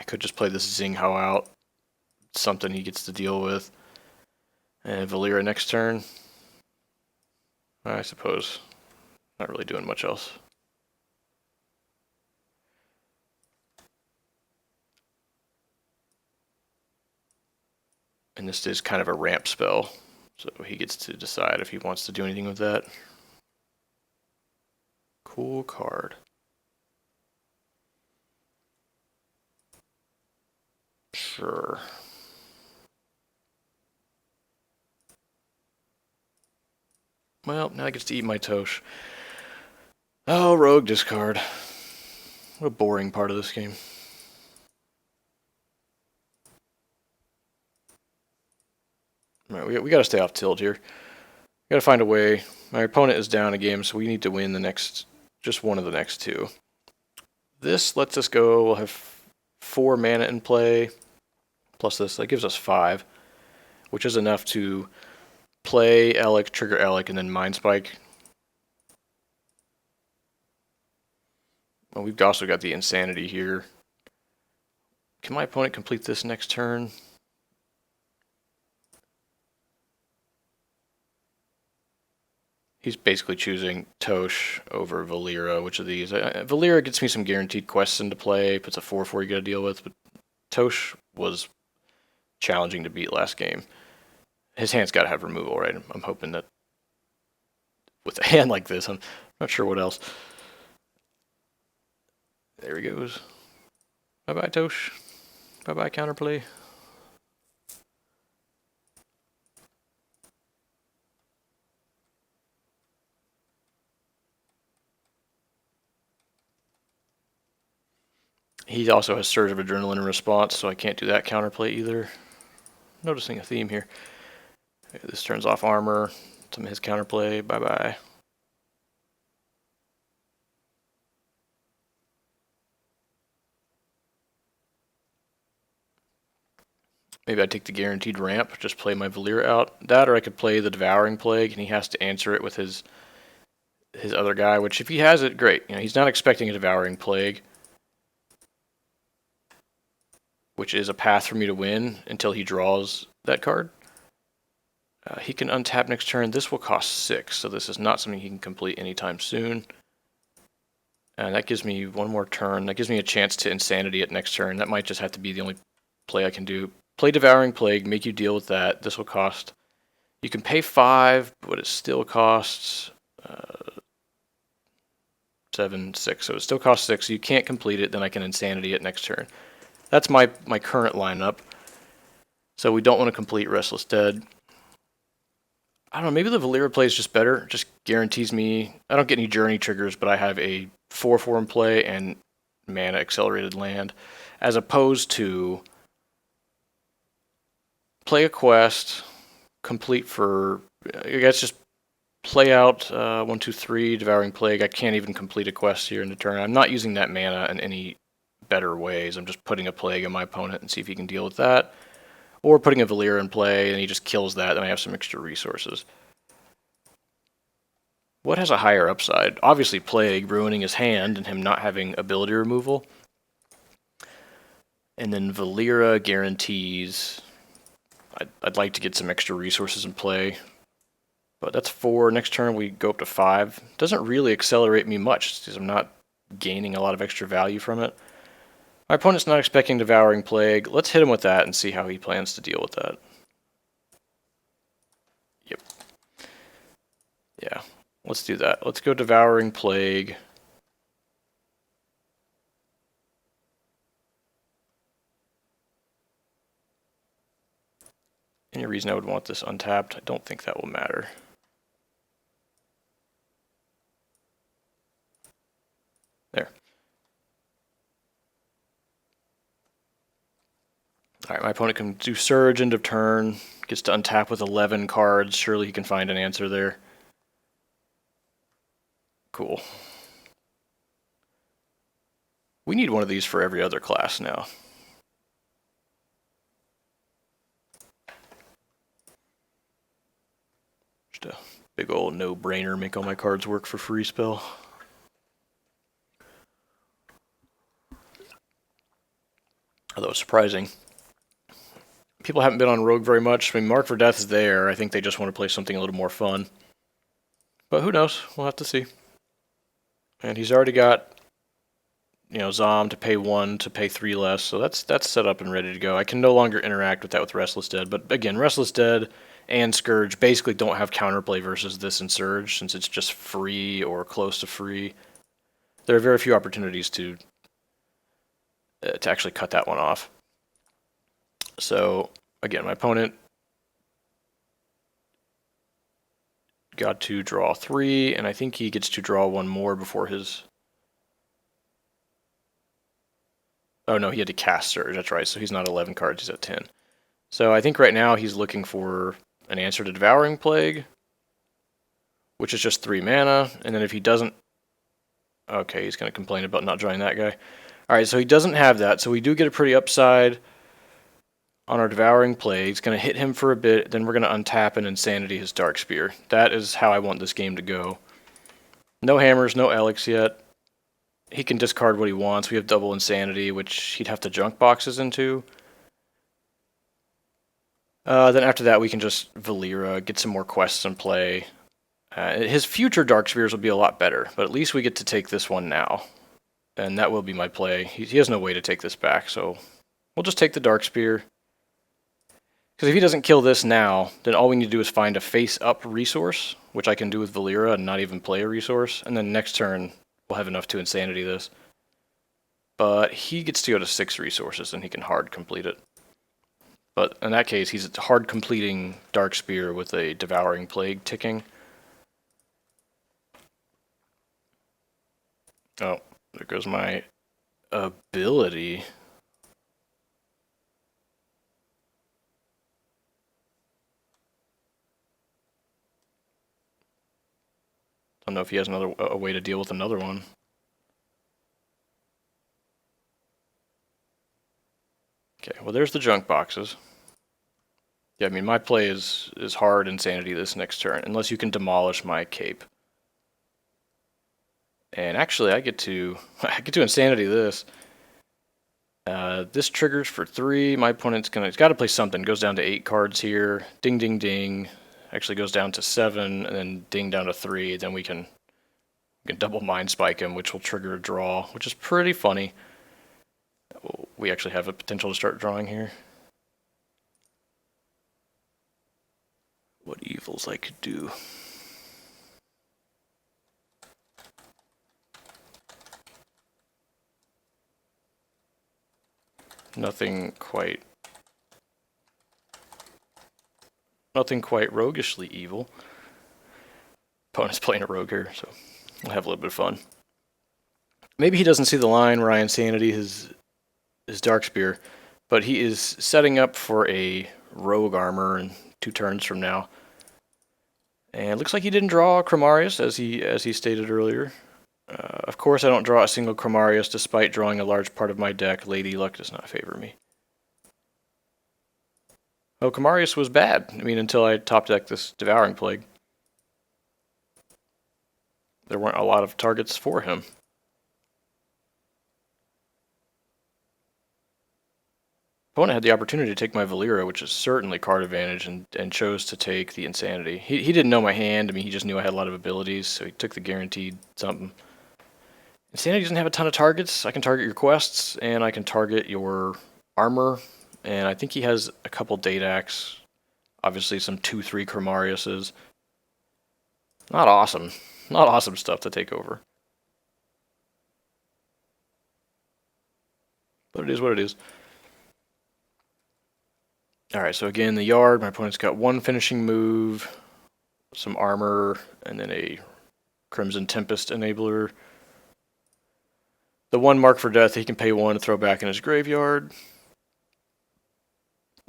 could just play this Xing-Ho out. Something he gets to deal with. And Valeera next turn. I suppose. Not really doing much else. And this is kind of a ramp spell. So he gets to decide if he wants to do anything with that. Cool card. Sure. Well, now he gets to eat my Toshe. Oh, rogue discard. What a boring part of this game. Alright, we gotta stay off tilt here. We gotta find a way. My opponent is down a game, so we need to win the next, just one of the next 2. This lets us go, we'll have 4 mana in play, plus this, that gives us 5, which is enough to play Elekk, trigger Elekk, and then Mind Spike. Well, we've also got the Insanity here. Can my opponent complete this next turn? He's basically choosing Toshe over Valeera. Which of these? Valeera gets me some guaranteed quests into play, puts a 4/4 you gotta deal with, but Toshe was challenging to beat last game. His hand's gotta have removal, right? I'm hoping that with a hand like this, I'm not sure what else. There he goes. Bye-bye, Toshe. Bye-bye, counterplay. He also has Surge of Adrenaline in response, so I can't do that counterplay either. Noticing a theme here. Okay, this turns off armor. Some of his counterplay. Bye-bye. Maybe I take the guaranteed ramp, just play my Valeera out. That, or I could play the Devouring Plague, and he has to answer it with his other guy, which if he has it, great. You know, he's not expecting a Devouring Plague, which is a path for me to win until he draws that card. He can untap next turn. This will cost 6, so this is not something he can complete anytime soon. And that gives me one more turn. That gives me a chance to Insanity it next turn. That might just have to be the only play I can do. Play Devouring Plague, make you deal with that. This will cost... You can pay 5, but it still costs 7, 6. So it still costs 6, so you can't complete it. Then I can Insanity it next turn. That's my current lineup. So we don't want to complete Restless Dead. I don't know, maybe the Valeera play is just better. It just guarantees me... I don't get any journey triggers, but I have a 4/4 in play and mana accelerated land. As opposed to play a quest, complete for... I guess just play out 1, 2, 3, Devouring Plague. I can't even complete a quest here in the turn. I'm not using that mana in any better ways. I'm just putting a Plague on my opponent and see if he can deal with that. Or putting a Valeera in play and he just kills that, then I have some extra resources. What has a higher upside? Obviously Plague, ruining his hand and him not having ability removal. And then Valeera guarantees... I'd like to get some extra resources in play. But that's 4. Next turn we go up to 5. Doesn't really accelerate me much, because I'm not gaining a lot of extra value from it. My opponent's not expecting Devouring Plague. Let's hit him with that and see how he plans to deal with that. Yep. Yeah. Let's do that. Let's go Devouring Plague. Any reason I would want this untapped? I don't think that will matter. There. Alright, my opponent can do Surge end of turn. Gets to untap with 11 cards. Surely he can find an answer there. Cool. We need one of these for every other class now. Just a big old no-brainer, make all my cards work for free spell. Although it's surprising. People haven't been on Rogue very much. I mean, Mark for Death is there. I think they just want to play something a little more fun. But who knows? We'll have to see. And he's already got, you know, Zom to pay 1 to pay 3 less. So that's set up and ready to go. I can no longer interact with that with Restless Dead. But again, Restless Dead and Scourge basically don't have counterplay versus this and Surge, since it's just free or close to free. There are very few opportunities to actually cut that one off. So, again, my opponent got to draw 3, and I think he gets to draw 1 more before his... Oh no, he had to cast Surge, that's right, so he's not 11 cards, he's at 10. So I think right now he's looking for an answer to Devouring Plague, which is just 3 mana, and then if he doesn't... Okay, he's going to complain about not drawing that guy. Alright, so he doesn't have that, so we do get a pretty upside on our Devouring Plague. It's going to hit him for a bit, then we're going to untap and Insanity his Dark Spear. That is how I want this game to go. No hammers, no Elekks yet. He can discard what he wants. We have double Insanity, which he'd have to junk boxes into. Then after that we can just Valeera, get some more quests in play. His future Dark Spears will be a lot better, but at least we get to take this one now. And that will be my play. He has no way to take this back, so we'll just take the Dark Spear. Because if he doesn't kill this now, then all we need to do is find a face-up resource, which I can do with Valeera and not even play a resource. And then next turn, we'll have enough to Insanity this. But he gets to go to 6 resources, and he can hard complete it. But in that case, he's hard completing Dark Spear with a Devouring Plague ticking. Oh, there goes my ability. I don't know if he has a way to deal with another one. Okay, well there's the junk boxes. Yeah, I mean my play is hard Insanity this next turn, unless you can demolish my cape. And actually I get to Insanity this. This triggers for 3. My opponent's he's got to play something. Goes down to 8 cards here. Ding, ding, ding. Actually goes down to 7, and then ding down to 3. Then we can double Mind Spike him, which will trigger a draw, which is pretty funny. We actually have a potential to start drawing here. What evils I could do. Nothing quite roguishly evil. Opponent's playing a rogue here, so we'll have a little bit of fun. Maybe he doesn't see the line where I Insanity his Dark Spear, but he is setting up for a rogue armor in 2 turns from now. And it looks like he didn't draw Chromarius as he stated earlier. Of course I don't draw a single Chromarius despite drawing a large part of my deck. Lady Luck does not favor me. Oh, Chromarius was bad. I mean, until I top decked this Devouring Plague. there weren't a lot of targets for him. Opponent had the opportunity to take my Valeera, which is certainly card advantage, and chose to take the Insanity. He didn't know my hand. I mean, he just knew I had a lot of abilities, so he took the guaranteed something. Insanity doesn't have a ton of targets. I can target your quests, and I can target your armor, and I think he has a couple Datacs, obviously some 2-3 Chromariuses. Not awesome. Not awesome stuff to take over. But it is what it is. Alright, so again, the yard, my opponent's got one finishing move, some armor, and then a Crimson Tempest enabler. The one Mark for Death, he can pay one to throw back in his graveyard.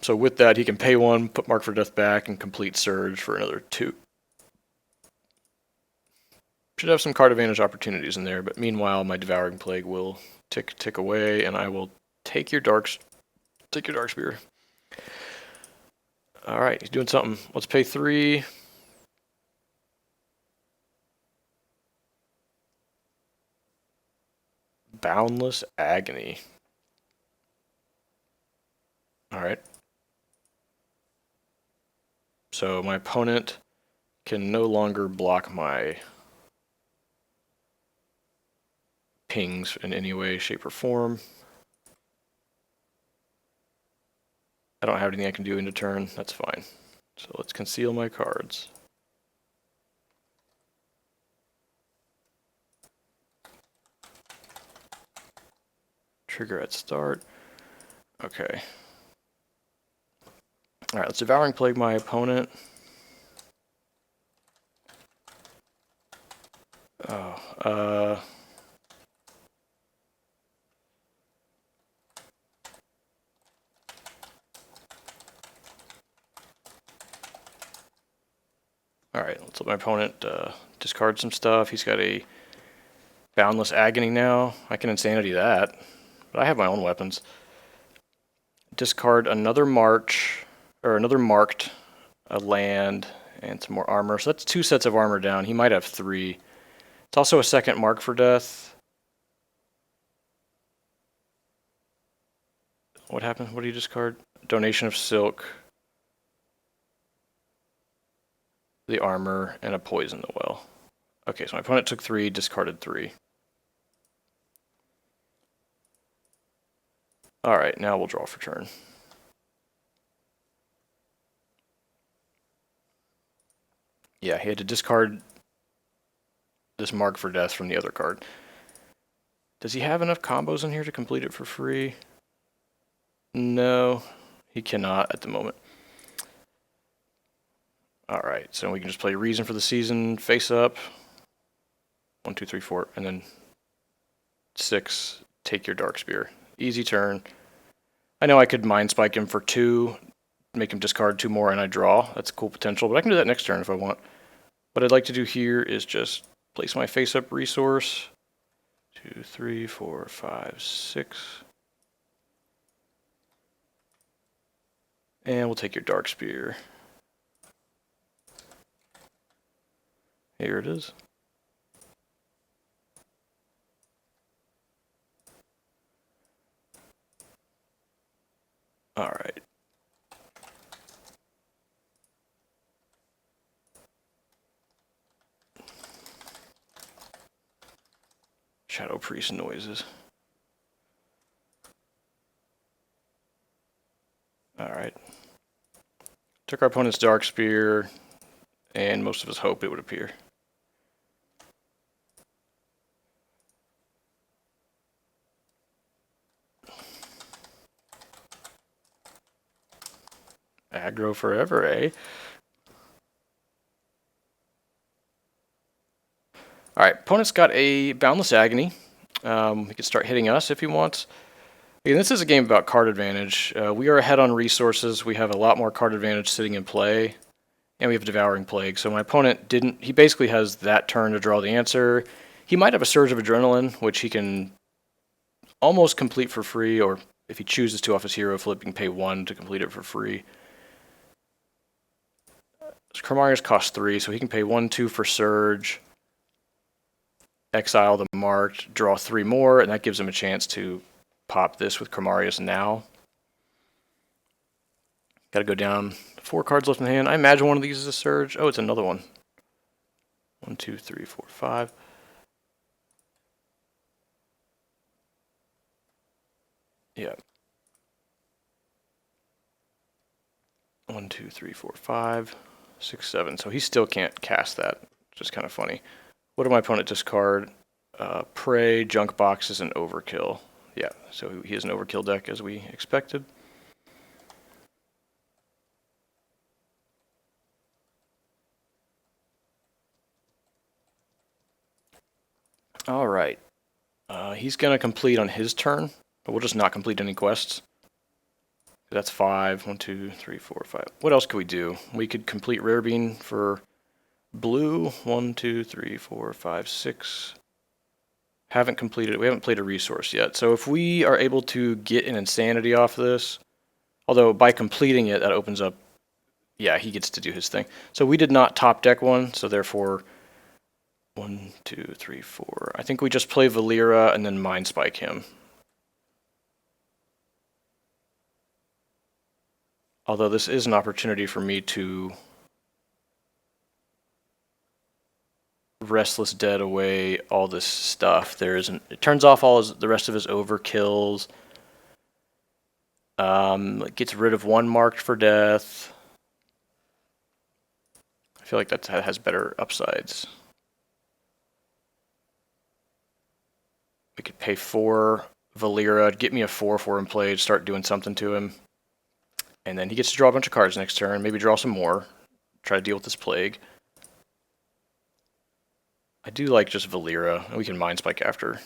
So with that, he can pay one, put Mark for Death back, and complete Surge for another 2. Should have some card advantage opportunities in there, but meanwhile, my Devouring Plague will tick away, and I will take your Darkspear. Alright, he's doing something. Let's pay 3. Boundless Agony. Alright. So my opponent can no longer block my pings in any way, shape, or form. I don't have anything I can do into turn. That's fine. So let's conceal my cards. Trigger at start. Okay. Alright, let's Devouring Plague my opponent. Oh, Alright, let's let my opponent discard some stuff. He's got a Boundless Agony now. I can Insanity that, but I have my own weapons. Discard another march, or another marked, a land, and some more armor. So that's 2 sets of armor down. He might have 3. It's also a second Mark for Death. What happened? What do you discard? Donation of Silk, the armor, and a Poison the Well. Okay, so my opponent took 3, discarded 3. Alright, now we'll draw for turn. Yeah, he had to discard this Mark for Death from the other card. Does he have enough combos in here to complete it for free? No, he cannot at the moment. Alright, so we can just play Reason for the Season, face up. 1, 2, 3, 4, and then 6, take your Darkspear. Easy turn. I know I could Mind Spike him for 2, make him discard 2 more, and I draw. That's cool potential, but I can do that next turn if I want. What I'd like to do here is just place my face-up resource. 2, 3, 4, 5, 6. And we'll take your Darkspear. Here it is. Alright. Shadow Priest noises. Alright. Took our opponent's Darkspear, and most of his hope, it would appear. Aggro forever, eh? Alright, opponent's got a Boundless Agony. He can start hitting us if he wants. Again, this is a game about card advantage. We are ahead on resources. We have a lot more card advantage sitting in play. And we have Devouring Plague. So my opponent didn't... He basically has that turn to draw the answer. He might have a Surge of Adrenaline, which he can almost complete for free, or if he chooses to off his hero flip, he can pay 1 to complete it for free. Chromarius costs 3, so he can pay 1, 2 for Surge. exile the marked, draw 3 more, and that gives him a chance to pop this with Chromarius now. Gotta go down. 4 cards left in the hand. I imagine one of these is a Surge. Oh, it's another one. 1, 2, 3, 4, 5. Yeah. 1, 2, 3, 4, 5, 6, 7. So he still can't cast that, which is kind of funny. What did my opponent discard? Prey, Junk Boxes, and Overkill. Yeah, so he has an Overkill deck as we expected. All right. He's going to complete on his turn, but we'll just not complete any quests. That's 5. 1, 2, 3, 4, 5. What else could we do? We could complete Rare Bean for blue. 1, 2, 3, 4, 5, 6. Haven't completed it. We haven't played a resource yet. So if we are able to get an Insanity off of this, although by completing it, that opens up, yeah, he gets to do his thing. So we did not top deck one, so therefore 1, 2, 3, 4. I think we just play Valeera and then Mind Spike him. Although this is an opportunity for me to Restless Dead away all this stuff. It turns off all the rest of his overkills. It gets rid of 1 marked for death. I feel like that has better upsides. We could pay 4 Valeera, get me a 4/4 in play, start doing something to him. And then he gets to draw a bunch of cards next turn, maybe draw some more, try to deal with this plague. I do like just Valeera, and we can Mind Spike after.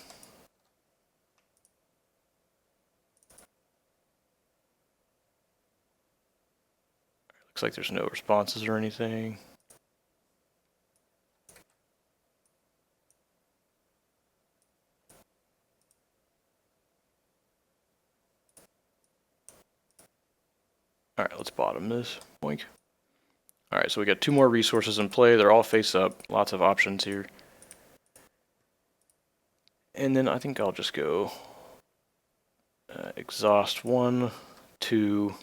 Looks like there's no responses or anything. Alright, let's bottom this. Boink. Alright, so we got 2 more resources in play. They're all face up. Lots of options here. And then I think I'll just go exhaust 1, 2,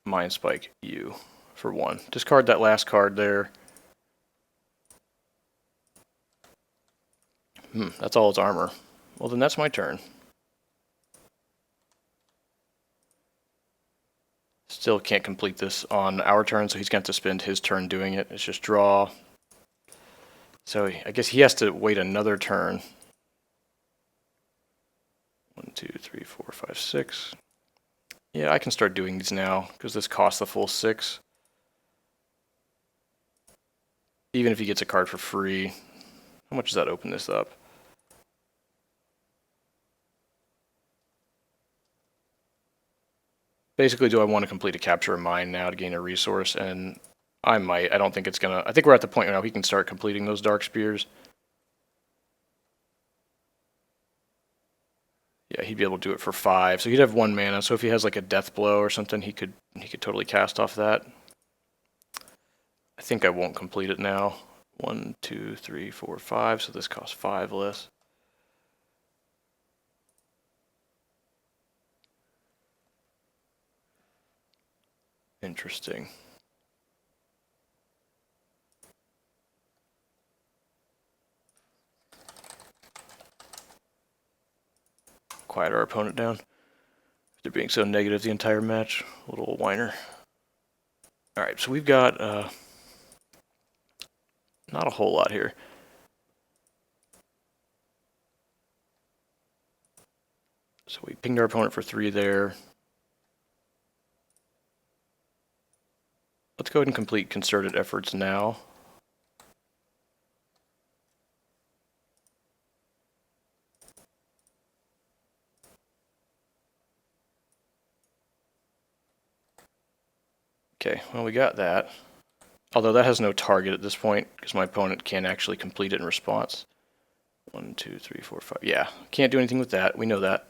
Mind Spike you for 1. Discard that last card there. That's all its armor. Well, then that's my turn. Still can't complete this on our turn, so he's going to have to spend his turn doing it. It's just draw. So I guess he has to wait another turn. 1, 2, 3, 4, 5, 6. Yeah, I can start doing these now, because this costs the full 6. Even if he gets a card for free. How much does that open this up? Basically, do I want to complete a Capture of Mind now to gain a resource? And I might. I don't think it's going to... I think we're at the point now he can start completing those Dark Spears. Yeah, he'd be able to do it for 5. So he'd have 1 mana. So if he has like a Death Blow or something, he could totally cast off that. I think I won't complete it now. 1, 2, 3, 4, 5. So this costs 5 less. Interesting. Quiet our opponent down. They're being so negative the entire match. Little whiner. Alright, so we've got not a whole lot here. So we pinged our opponent for 3 there. Let's go ahead and complete Concerted Efforts now. Okay, well we got that. Although that has no target at this point, because my opponent can't actually complete it in response. 1, 2, 3, 4, 5. Yeah, can't do anything with that. We know that.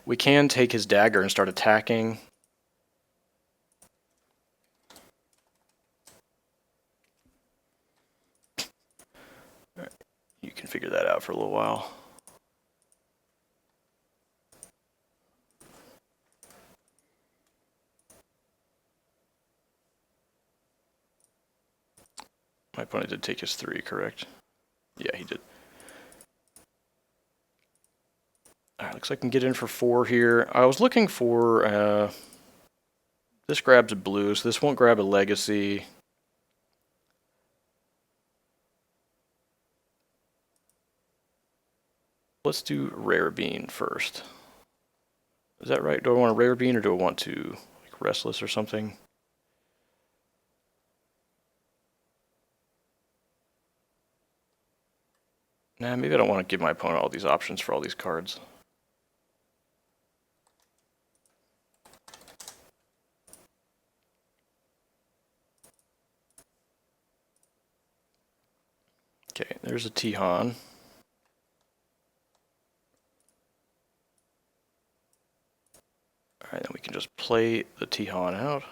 We can take his dagger and start attacking. can figure that out for a little while. My opponent did take his 3, correct? Yeah, he did. Alright, looks like I can get in for 4 here. I was looking for... this grabs a blue, so this won't grab a legacy. Let's do Rare Bean first. Is that right? Do I want a Rare Bean or do I want to like Restless or something? Nah, maybe I don't want to give my opponent all these options for all these cards. Okay, there's a Tihan. Alright, then we can just play the Tihan out.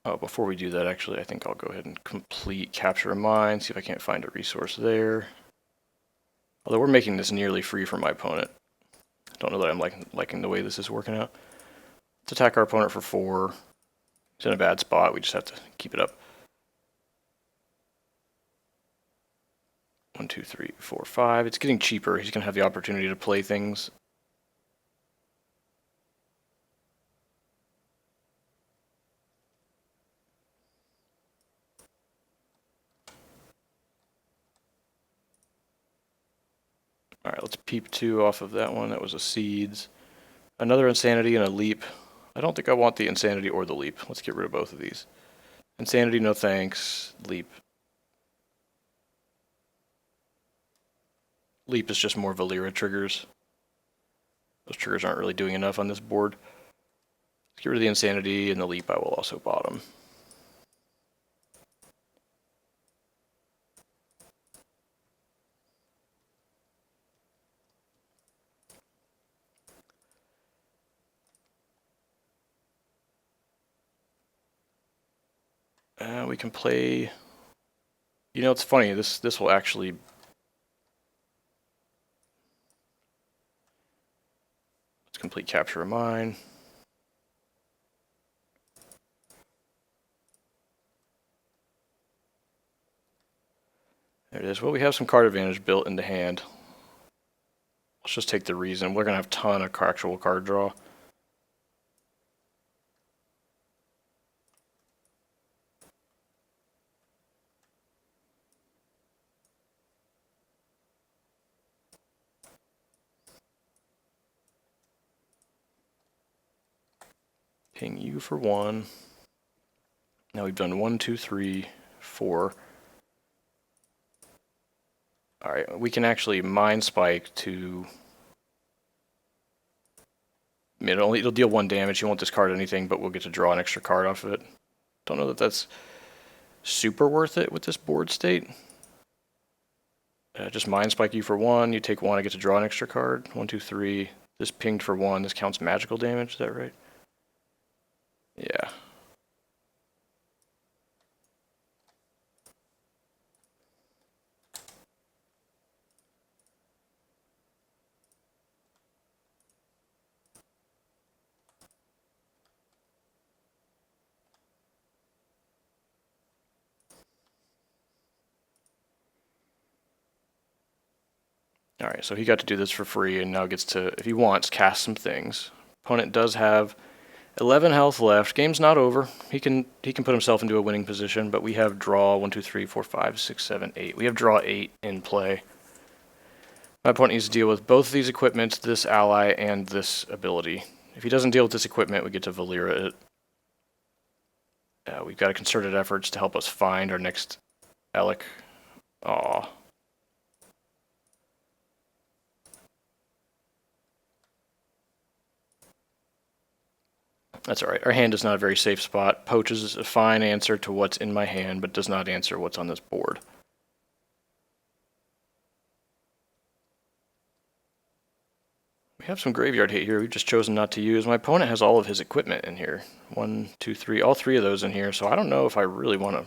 Oh, before we do that, actually, I think I'll go ahead and complete Capture a Mind, see if I can't find a resource there. Although we're making this nearly free for my opponent. I don't know that I'm liking the way this is working out. Let's attack our opponent for 4. He's in a bad spot, we just have to keep it up. 1, 2, 3, 4, 5. It's getting cheaper. He's going to have the opportunity to play things. Alright, let's peep 2 off of that one. That was a Seeds. Another Insanity and a Leap. I don't think I want the Insanity or the Leap. Let's get rid of both of these. Insanity, no thanks. Leap. Leap is just more Valeera triggers. Those triggers aren't really doing enough on this board. Let's get rid of the Insanity, and the Leap I will also bottom. We can play... You know, it's funny, this will actually... Let's complete Capture a Mind. There it is. Well, we have some card advantage built into hand. Let's just take the reason. We're going to have a ton of actual card draw. Ping you for 1. Now we've done 1, 2, 3, 4. Alright, we can actually Mind Spike to... I mean, it'll deal 1 damage. You won't discard anything, but we'll get to draw an extra card off of it. Don't know that that's super worth it with this board state. Just Mind Spike you for 1. You take 1, I get to draw an extra card. 1, 2, 3. This pinged for 1. This counts magical damage, is that right? Yeah. Alright, so he got to do this for free and now gets to, if he wants, cast some things. Opponent does have 11 health left. Game's not over. He can put himself into a winning position, but we have draw 1, 2, 3, 4, 5, 6, 7, 8. We have draw 8 in play. My opponent needs to deal with both of these equipments, this ally, and this ability. If he doesn't deal with this equipment, we get to Valeera it. We've got a concerted efforts to help us find our next Elekk. Aww. That's alright. Our hand is not a very safe spot. Poaches is a fine answer to what's in my hand, but does not answer what's on this board. We have some graveyard hit here we've just chosen not to use. My opponent has all of his equipment in here. 1, 2, 3, all 3 of those in here, so I don't know if I really want to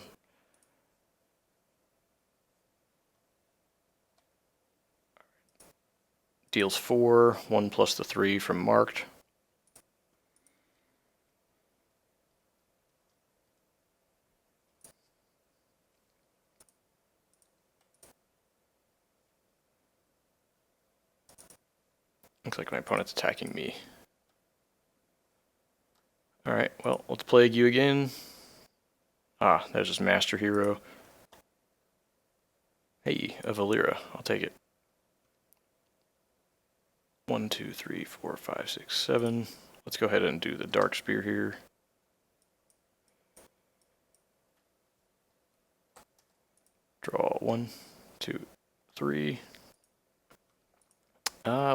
Deals 4, 1 plus the 3 from marked. Looks like my opponent's attacking me. Alright, well, let's plague you again. Ah, there's his master hero. Hey, a Valeera. I'll take it. 1, 2, 3, 4, 5, 6, 7. Let's go ahead and do the Dark Spear here. Draw 1, 2, 3.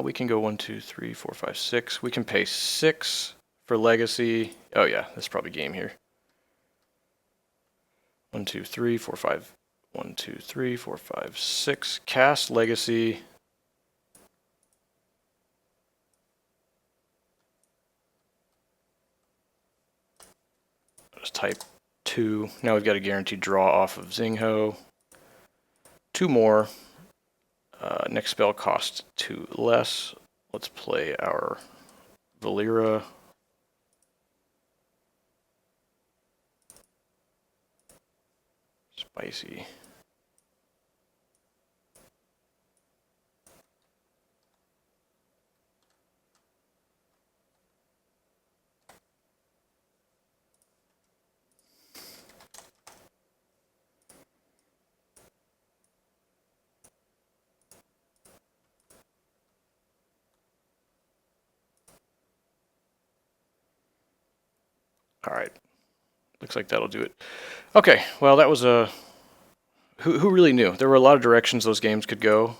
We can go 1, 2, 3, 4, 5, 6. We can pay 6 for legacy. Oh yeah, that's probably game here. 1, 2, 3, 4, 5. 1, 2, 3, 4, 5, 6. Cast legacy. Just type 2. Now we've got a guaranteed draw off of Xing-Ho. 2 more. Next spell costs 2 less. Let's play our Valeera. Spicy. Alright. Looks like that'll do it. Okay, well that was a... Who really knew? There were a lot of directions those games could go.